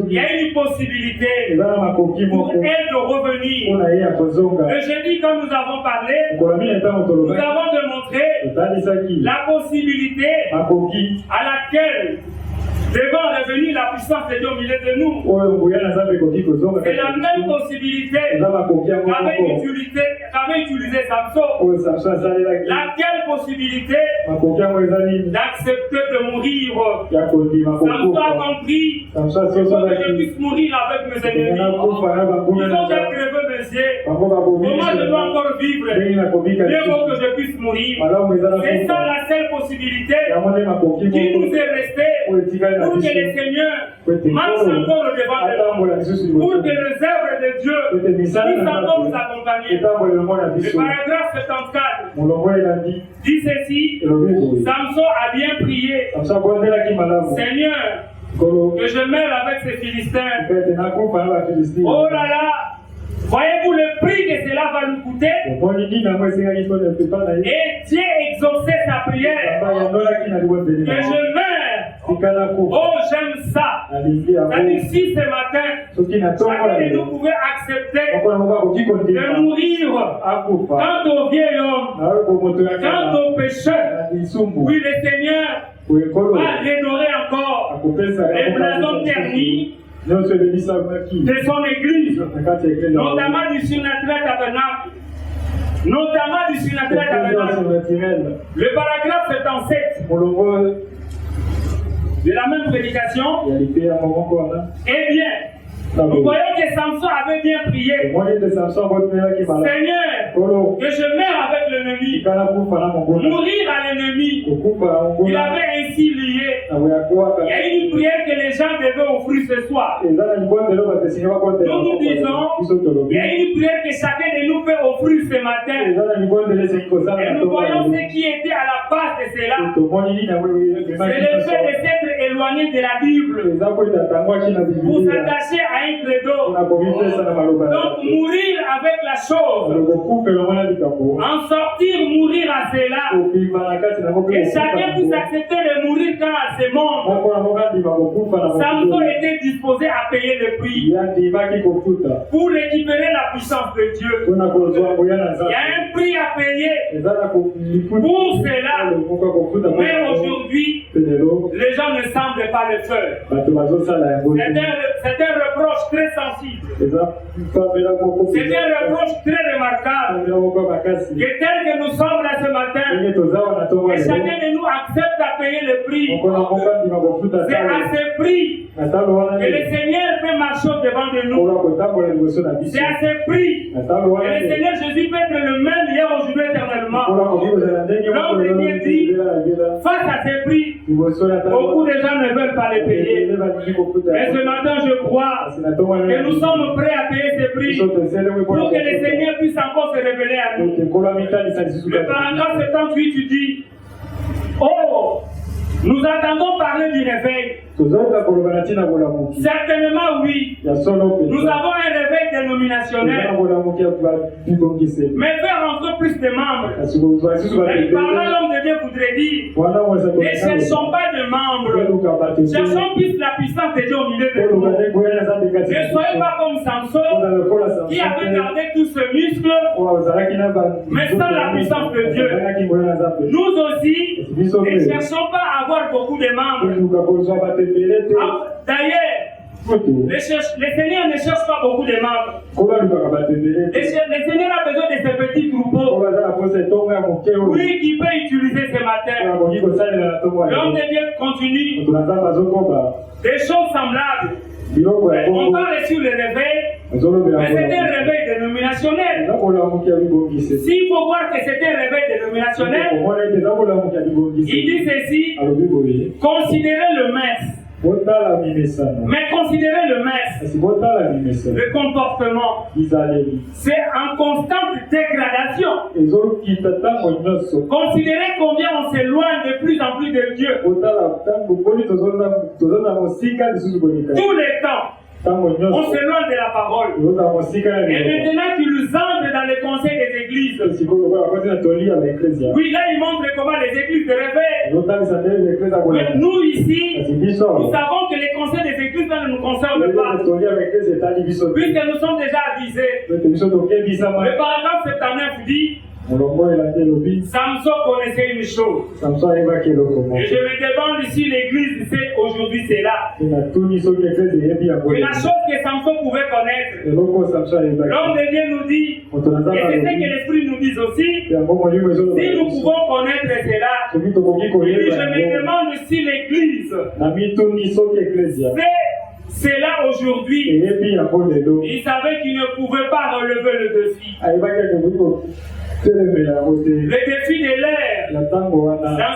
Speaker 1: Il y a une possibilité pour elle de revenir. Et je dis, quand nous avons parlé, nous avons démontré la possibilité à laquelle devant revenir la puissance de Dieu au milieu de nous. C'est la même possibilité qu'avait utilisé Samson. Laquelle possibilité d'accepter de mourir. Samson a compris qu'il faut que je puisse mourir avec mes ennemis. Il faut que je crève mes yeux. Comment je dois encore vivre? Il faut que je puisse mourir. C'est ça la seule possibilité qui nous est restée pour que le Seigneur marche encore devant nous, pour que les œuvres de Dieu puissent encore nous accompagner. Le paragraphe 74 dit ceci: Samson a bien prié, Seigneur, que je meure avec ces Philistins. Oh là là! Voyez-vous le prix que cela va nous coûter? Et Dieu exaucait sa prière. Que je meure. Oh, j'aime ça. C'est-à-dire, si ce matin, chacun de nous pouvait accepter de mourir quant au vieil homme, quant au pécheur, oui, le Seigneur va redorer encore les blasons ternis de son église, notamment du surnaturel tabernacle. Le paragraphe 77 de la même prédication. Eh bien, nous voyons que Samson avait bien prié. Seigneur, que je meure avec l'ennemi, mourir à l'ennemi. Il avait ainsi lié. Il y a une prière que les gens devaient offrir ce soir. Nous nous disons, il y a une prière que chacun de nous peut offrir ce matin. Et nous voyons ce qui était à la base de cela. C'est le fait de s'être éloigné de la Bible pour s'attacher à un credo. Donc mourir avec la chose, en sortir, mourir à cela. Et chacun puisse accepter de mourir quand à ce monde. Samson était disposé à payer le prix pour récupérer la puissance de Dieu. Il y a un prix à payer pour cela. Mais aujourd'hui, Les gens ne semblent pas le faire. C'est un reproche très sensible. C'est un reproche très remarquable. Que tel que nous sommes là ce matin, que chacun de nous accepte à payer le prix. C'est à ce prix que le Seigneur fait marcher devant de nous. C'est à ce prix que le Seigneur Jésus peut être le même hier, aujourd'hui, éternellement. L'homme de Dieu dit, face à ces prix, beaucoup de gens ne veulent pas les payer. Mais ce matin, je crois que nous sommes prêts à payer ces prix pour que le Seigneur puisse encore se révéler à nous. Le paragraphe 78, tu dis, oh, nous entendons parler du réveil. Certainement oui. Nous avons un réveil dénominationnel. Mais faire entrer plus de membres. Mais par là, l'homme de Dieu voudrait dire, ne cherchons pas de membres. Cherchons plus la puissance de Dieu au milieu de nous. Ne soyez pas comme Samson qui avait gardé tout ce muscle, mais sans la puissance de Dieu. Nous aussi, ne cherchons pas à avoir beaucoup de membres. D'ailleurs, le Seigneur ne cherche pas beaucoup de membres. Le Seigneur a besoin de ces petits troupeaux. Oui, qui peut utiliser ce matin. L'homme de Dieu continue. Des choses semblables. On parle sur le réveil, mais c'est un réveil dénominationnel. S'il faut voir que c'est un réveil dénominationnel, il dit ceci, considérez le mestre. Mais considérez le mestre, le comportement, c'est en constante dégradation. Considérez combien on s'éloigne de plus en plus de Dieu. Tous les temps. On s'éloigne de la parole. Et maintenant qu'il nous entre dans les conseils des églises. Oui, là il montre comment les églises se réveillent. Mais nous ici, nous savons que les conseils des églises ne nous concernent pas. Puisque nous sommes déjà avisés. Le paragraphe 79 dit, Samson connaissait une chose. Et je me demande si l'église sait aujourd'hui c'est là. Et la chose que Samson pouvait connaître, l'homme de Dieu nous dit, et c'est ce que l'Esprit nous dit aussi, si nous pouvons connaître cela, je me demande si l'église c'est là aujourd'hui. Il savait qu'il ne pouvait pas relever le défi. Le défi de l'air dans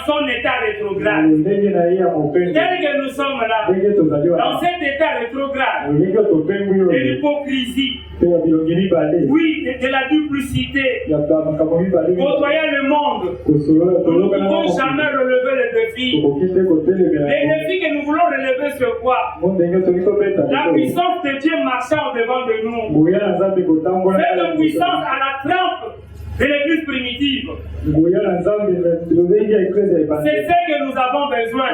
Speaker 1: son état rétrograde. Tel que nous sommes là, dans cet état rétrograde, de l'hypocrisie, oui, de la duplicité, côtoyant le monde, nous ne pouvons jamais relever le défi. Les défis que nous voulons relever, c'est quoi? La puissance de Dieu marchant devant de nous. Cette puissance à la trempe de l'église primitive. C'est ce que nous avons besoin.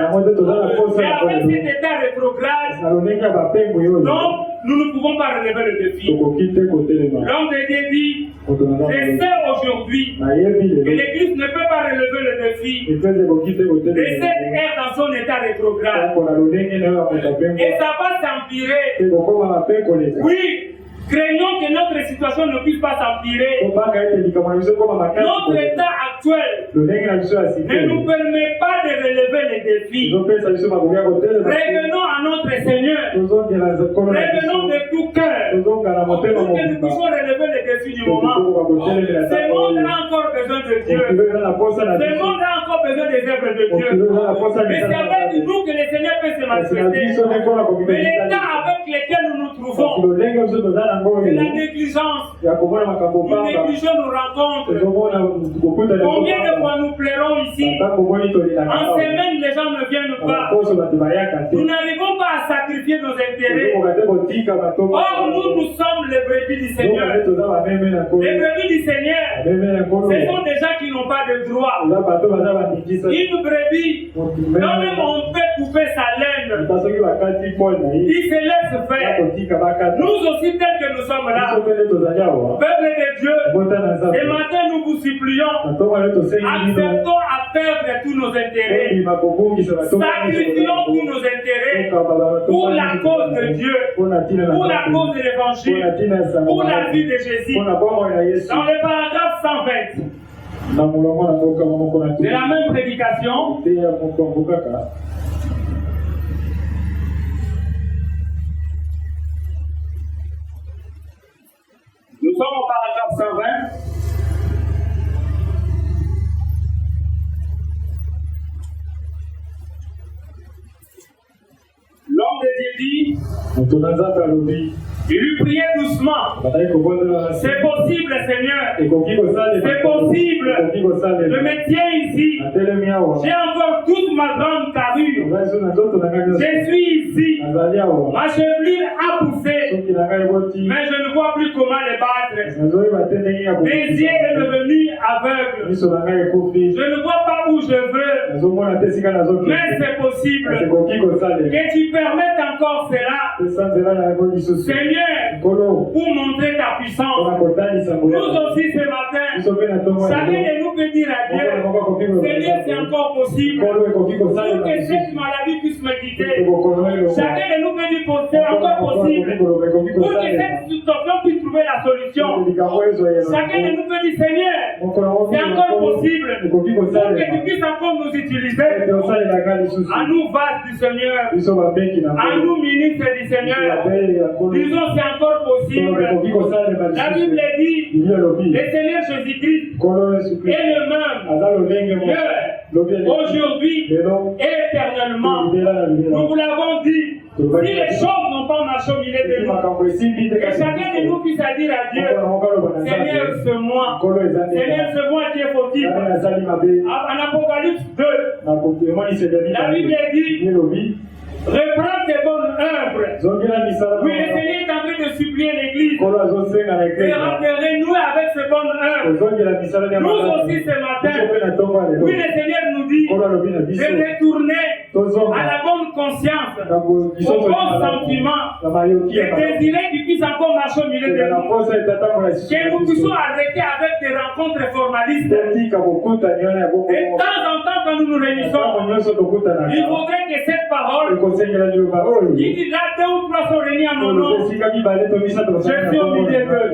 Speaker 1: Et avec cet état rétrograde, donc nous ne pouvons pas relever le défi. L'homme de Dieu dit, je sais aujourd'hui que l'église ne peut pas relever le défi de cette ère dans son état rétrograde. Et ça va s'empirer. Oui. Craignons que notre situation ne puisse pas s'empirer. Notre état actuel ne nous permet pas de relever les défis. Revenons à notre Seigneur. Revenons de tout cœur pour que nous puissions relever les défis du moment. Ce monde a encore besoin de Dieu. Ce monde a encore besoin des œuvres de Dieu. Mais c'est avec nous que le Seigneur peut se manifester. Mais l'état avec lequel nous nous trouvons, c'est la négligence. Une négligence nous rencontre. Combien de fois nous pleurons ici? En semaine, les gens ne viennent pas. Nous n'arrivons pas à sacrifier nos intérêts. Or, nous sommes les brebis du Seigneur. Les brebis du Seigneur, ce sont des gens qui n'ont pas de droit. Une brebis, quand même on peut couper sa laine, il se laisse faire. Nous aussi, tels que nous sommes là, peuple de Dieu, ce matin nous vous supplions, acceptons à perdre tous nos intérêts. Sacrifions tous nos intérêts pour la cause de Dieu, pour la cause de l'évangile, pour la vie de Jésus. Dans le paragraphe 120 de la même prédication, nous sommes au paragraphe 120. L'homme de Dieu dit, il lui priait doucement. C'est possible, Seigneur. C'est possible. Je me tiens ici. J'ai encore toute ma grande carrure. Je suis ici. Ma chevelure a poussé. Mais je ne vois plus comment les battre. Mes yeux sont devenus aveugles. Je ne vois pas où je veux. Mais c'est possible que tu permettes encore cela. Seigneur, pour montrer ta puissance. Nous aussi ce matin, chacun de nous peut dire à Dieu, Seigneur, c'est encore possible pour que cette maladie puisse me quitter. Chacun de nous peut dire, c'est encore possible pour que cette situation puisse trouver la solution. Chacun de nous peut dire, Seigneur, c'est encore possible pour que tu puisses encore nous utiliser. À nous vases du Seigneur, à nous ministres du Seigneur. Disons, c'est encore possible. La Bible dit, le Seigneur Jésus-Christ est le même hier, aujourd'hui et éternellement. Nous vous l'avons dit. Si les choses n'ont pas marché au milieu de nous, que chacun de nous puisse dire à Dieu, Seigneur, c'est moi. Seigneur, c'est moi qui est fautif. En Apocalypse 2, la Bible dit, reprends tes bonnes œuvres. Oui, le Seigneur est en train de supplier l'Église. Et rappelez-nous avec ces bonnes œuvres. Nous aussi ce matin. Oui, le Seigneur nous dit de retourner à la bonne conscience, au bon sentiment, de désirer qu'il puisse encore marcher au milieu de nous. Que nous puissions arrêter avec des rencontres formalistes. Et de temps en temps, quand nous nous réunissons, il faudrait que cette parole, il dit là 2 ou 3 sont réunis à mon nom, je suis au milieu d'eux.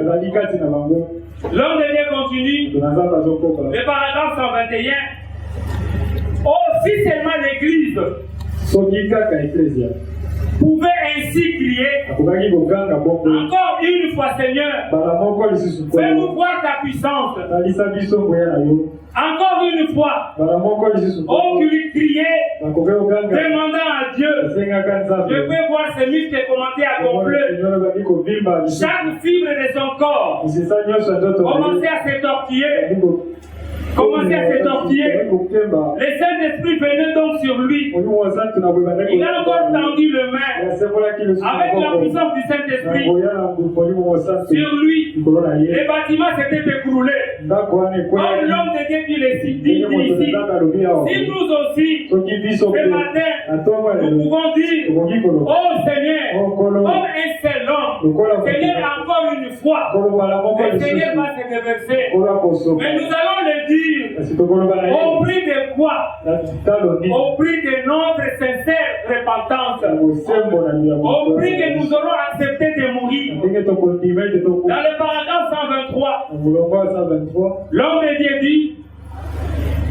Speaker 1: L'homme de Dieu continue, le paragraphe 121. Aussi seulement l'Église pouvait ainsi crier, encore une fois Seigneur, fais-nous voir ta puissance. Encore une fois, oh crier, demandant à Dieu, je peux voir ses muscles commencer à gonfler. Chaque fibre de son corps commençait à se tortiller. Le Saint-Esprit venait donc sur lui. Il a encore tendu le main avec la puissance du Saint-Esprit sur lui. Les bâtiments s'étaient écroulés. Comme l'homme de Dieu dit ici, si nous aussi, ce matin, nous pouvons dire, oh Seigneur, comme un seul homme, Seigneur, encore une fois, le Seigneur va se déverser. Mais nous allons le dire au prix de quoi? Au prix de notre sincère repentance, au prix que nous aurons accepté de mourir. Dans le paragraphe 123, l'homme de Dieu dit,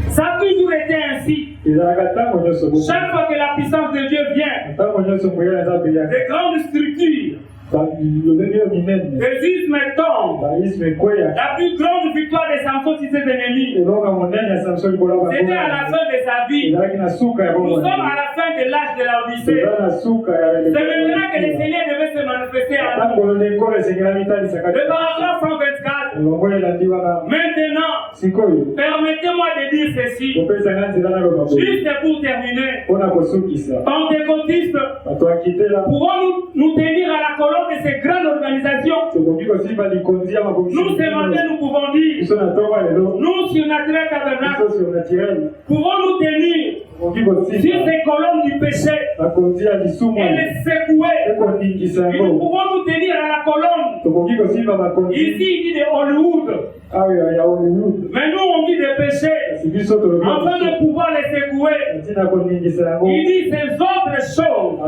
Speaker 1: ça a toujours été ainsi. Chaque fois que la puissance de Dieu vient, de grandes structures, l'isme tombe. La plus grande victoire de Samson sur ses ennemis, c'était à la fin de sa vie. Nous sommes à la fin de l'âge de l'Odyssée. C'est maintenant que le Seigneur devait se manifester à nous. Le paragraphe 124. Maintenant, permettez-moi de dire ceci, juste pour terminer. Pentecôtistes, pouvons nous tenir à la colonne de ces grandes organisations? Nous, ce matin, nous pouvons dire, nous, sur Naturel Tabernacle, pouvons-nous tenir sur ces colonnes du péché et les secouer. Et nous pouvons nous tenir à la colonne. Ici, il dit de Hollywood. Mais nous, on dit des péchés. Afin de pouvoir les secouer. Il dit ces autres choses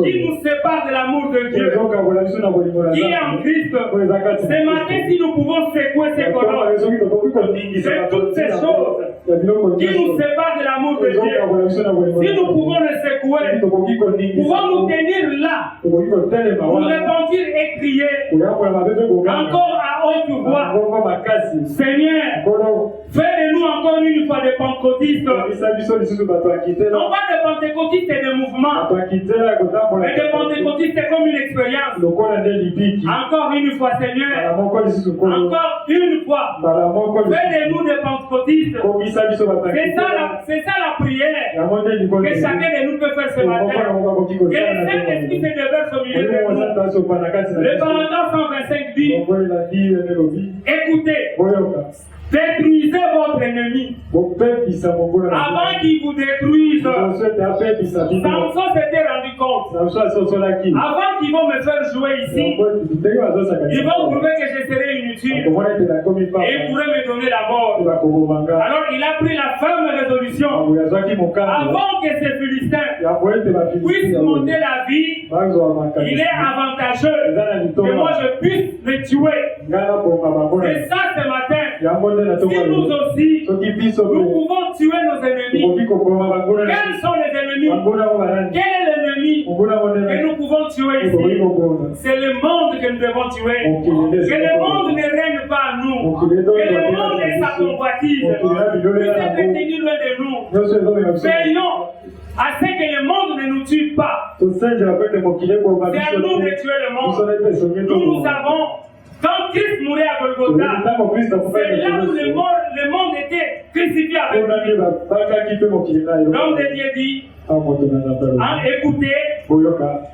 Speaker 1: qui nous séparent de l'amour de Dieu, qui est en Christ. Ce matin, si nous pouvons secouer ces colonnes, c'est toutes ces choses qui nous séparent de l'amour de Dieu. Si nous pouvons les secouer, pouvons nous tenir là, pour repentir et crier encore à haute voix. Seigneur, fais de nous encore une fois des pentecôtistes. Non pas des pentecôtistes et des mouvements, mais des pentecôtistes comme une expérience. Encore une fois, Seigneur, encore une fois, fais de nous des pentecôtistes. C'est ça la prière que chacun de nous peut faire ce matin. Que le Saint-Esprit se déverse au milieu de nous. Le paragraphe 125 dit, écoutez, détruisez votre ennemi avant qu'il vous détruise. Samson s'était rendu compte. Avant qu'ils vont me faire jouer ici, ils vont trouver que je serai inutile et ils pourraient me donner la mort. Alors il a pris la ferme résolution, avant que ces Philistins puissent monter la vie, il est avantageux que moi je puisse les tuer. Et ça ce matin, si nous aussi, nous pouvons tuer nos ennemis. Quels sont les ennemis? Quel est l'ennemi que nous pouvons tuer ici? C'est le monde que nous devons tuer. Que le monde ne règne pas à nous. Que le monde ait sa convoitise. Puisse être tenu loin de nous. Veillons à ce que le monde ne nous tue pas. C'est à nous de tuer le monde. Nous savons. Quand Christ mourait à Golgotha, c'est là où le monde était crucifié avec lui. L'homme de Dieu dit, écoutez,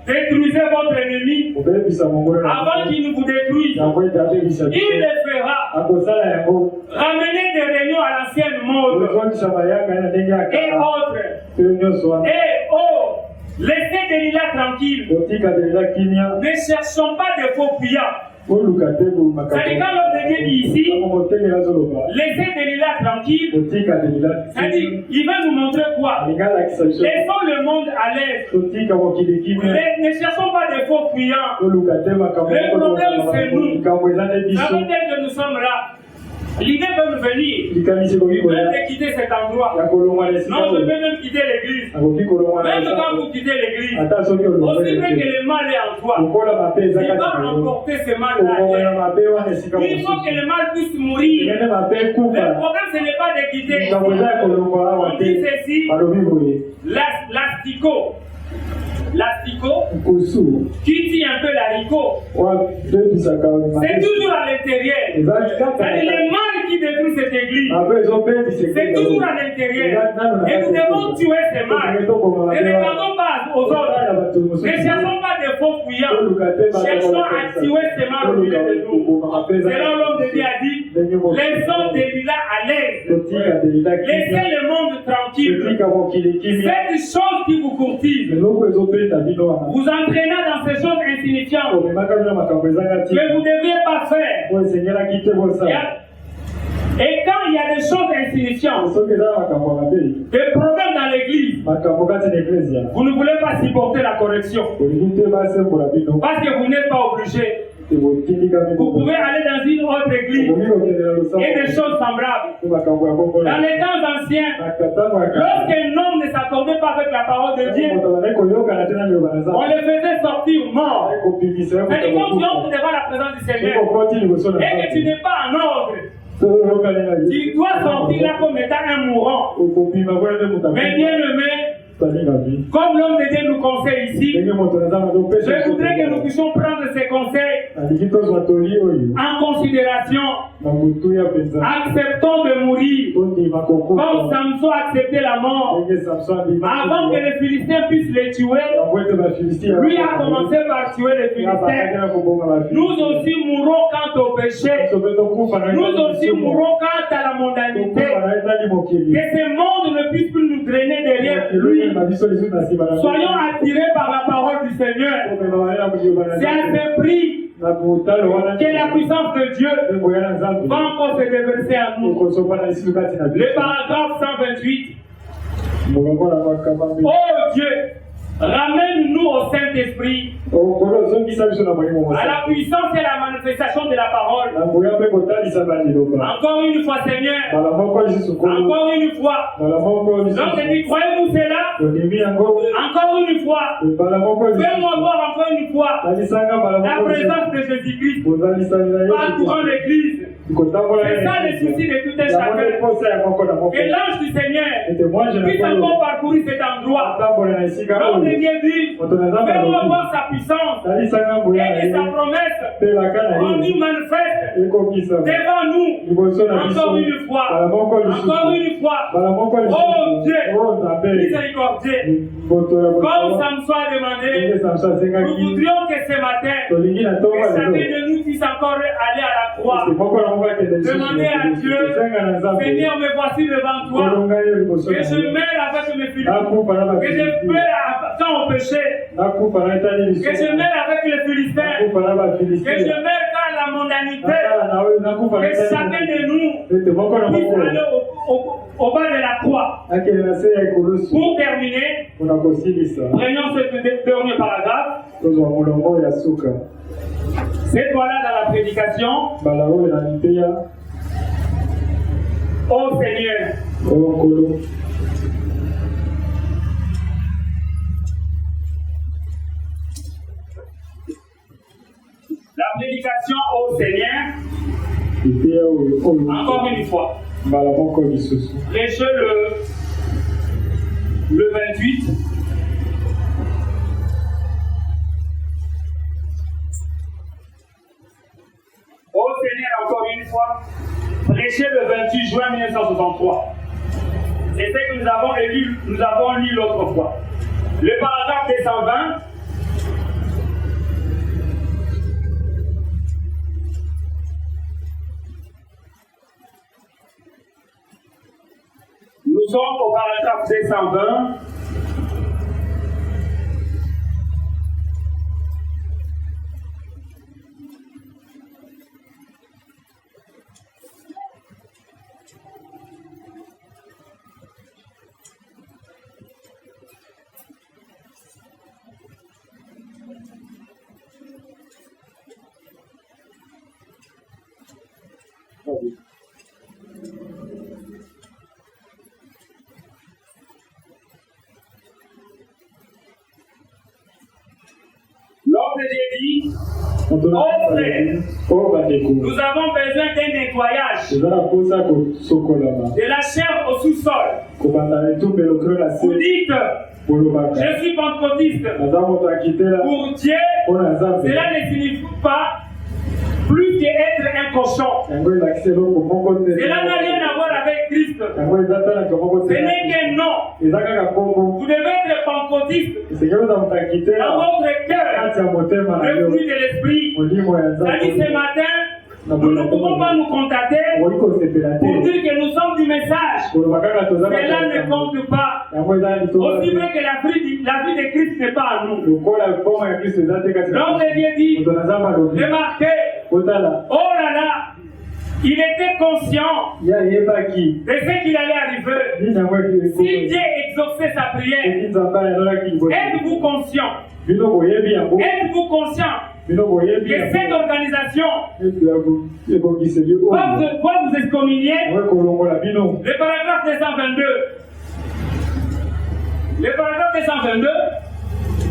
Speaker 1: détruisez votre ennemi avant qu'il ne vous détruise. Il le fera. Ramenez des réunions à l'ancienne mode et autres. Et laissez Delilah tranquille. Ne cherchons pas de faux puyants. C'est-à-dire quand l'homme de Dieu dit ici, laissez Delilah tranquille. C'est-à-dire, il va nous montrer quoi? Laissons le monde à l'aise. Ne cherchons pas de faux fuyants. Le problème c'est nous. Ça veut dire que nous sommes là. L'idée peut nous venir, même de quitter cet endroit. Non, je peux même quitter l'église. Même quand vous quittez l'église, aussi vrai que le mal est en toi, il va emporter ce mal-là. Il faut que le mal puisse mourir. Le problème, ce n'est pas de quitter. On dit ceci, l'astico, qui tient un peu l'haricot, c'est toujours à l'intérieur. C'est le mal qui détruit cette église. C'est toujours à l'intérieur. Et nous devons tuer ce mal. Ne regardons pas aux autres. Ne cherchons pas de faux fuyants. Cherchons à tuer ce mal au milieu de nous. C'est là où l'homme de Dieu a dit, laissons Delilah à l'aise. Laissez le monde tranquille. Faites des choses qui vous courtisent. Vous entraînez dans ces choses insignifiantes que vous ne deviez pas faire. Et quand il y a des choses insignifiantes, des problèmes dans l'église, vous ne voulez pas supporter la correction parce que vous n'êtes pas obligé. Vous pouvez aller dans une autre église et des choses semblables. Dans les temps anciens, lorsqu'un homme ne s'accordait pas avec la parole de Dieu, on le faisait sortir mort. C'est-à-dire quand tu entres devant la présence du Seigneur et que tu n'es pas en ordre, tu dois sortir là comme étant un mourant. Mais bien aimé, comme l'homme de Dieu nous conseille ici, je voudrais que nous puissions prendre ces conseils en considération
Speaker 3: Acceptons de mourir. Comme Samson a accepté la mort. Avant que les Philistins puissent les tuer, lui a commencé par tuer les Philistins. Nous aussi mourons quant au péché. Nous aussi mourons quant à la mondanité. Que ce monde ne puisse plus nous drainer derrière lui. Soyons attirés par la parole du Seigneur. C'est à ce prix que la puissance de Dieu va encore se déverser à nous. Le paragraphe 128. Oh Dieu, ramène-nous au Saint-Esprit, à la puissance et la manifestation de la parole. Encore une fois, Seigneur. Encore une fois. Donc, je dis, croyez-vous cela? Encore une fois. Fais-moi voir encore une fois la présence de Jésus-Christ parcourant l'église. C'est ça le souci de tout un chacun. Que l'ange du Seigneur puisse encore parcourir cet endroit. Donc, je viens dire, fais-moi voir sa puissance et sa promesse. On nous manifeste devant nous. Encore une fois. Encore une fois. Oh Dieu, miséricordieux. Comme Samson a demandé, nous voudrions que ce matin, que chacun de nous puisse encore aller à la croix. Demandez à Dieu, Seigneur, me voici devant toi. Que je meurs avec mes filles. Que je meurs quand au péché. Que je meurs avec les Philistins. Que je meurs dans la mondanité. Que chacun de nous puisse aller au bas de la croix. Pour terminer, prenons ce dernier paragraphe. Cette fois-là dans la prédication. Ô Seigneur, la prédication au Seigneur, encore une fois, prêchez le 28. Au Seigneur, encore une fois, prêchez le 28 juin 1963. C'est ce que nous avons lu l'autre fois. Le paragraphe 220. Nous sommes au paragraphe 220. L'ordre de dit, oh frère, nous avons besoin d'un nettoyage de la chair au sous-sol. Vous dites, je suis pentecôtiste. Pour Dieu, cela ne signifie pas plus qu'être un cochon. Cela n'a rien à voir avec Christ. Ce n'est qu'un nom. Vous devez être pentecôtiste dans votre cœur. Le fruit de l'esprit. C'est-à-dire ce matin, nous ne pouvons pas nous contenter pour dire que nous sommes du message. Cela ne compte pas. Aussi vrai que la vie de Christ n'est pas à nous. Donc Dieu dit, remarquez, oh là là, il était conscient de ce qu'il allait arriver. Si Dieu exauçait sa prière, êtes-vous conscient? Êtes-vous conscient que cette organisation va vous excommunier? Le paragraphe 222. Le paragraphe 222.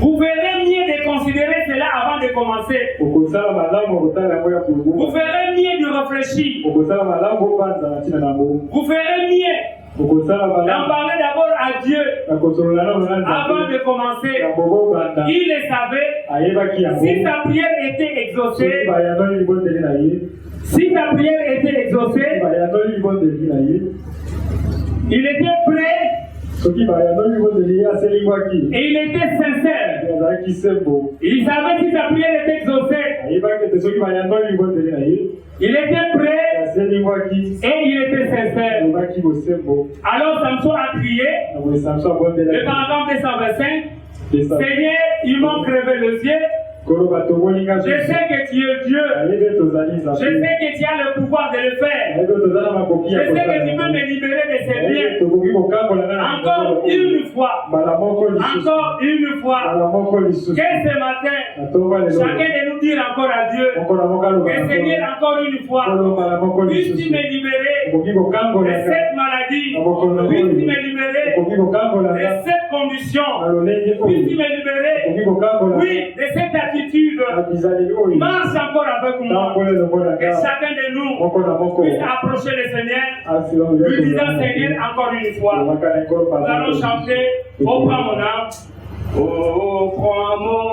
Speaker 3: Vous verrez mieux de considérer cela avant de commencer. Vous verrez mieux de réfléchir. Vous verrez mieux d'en parler d'abord à à Dieu avant de commencer. Il le savait. Si sa prière était exaucée, il était prêt et il était sincère. Il savait si sa prière était exaucée. Il était prêt et il était sincère. Alors Samson a crié, le paragraphe 225, Seigneur, ils m'ont crevé les yeux. Je sais que tu es Dieu. Je sais que tu as le pouvoir de le faire. Je sais que tu peux me libérer de ces biens. Encore une fois. Encore une fois. Que ce matin, chacun de nous dire encore à Dieu que Seigneur, encore une fois, puisses-tu me libérer de cette maladie, puisses-tu me libérer de cette condition, puisses-tu me libérer, oui, de cette attitude. Marche encore avec moi. Que chacun de nous puisse approcher le Seigneur, lui disant Seigneur encore une fois. Nous allons chanter, oh prends mon âme. Oh prends mon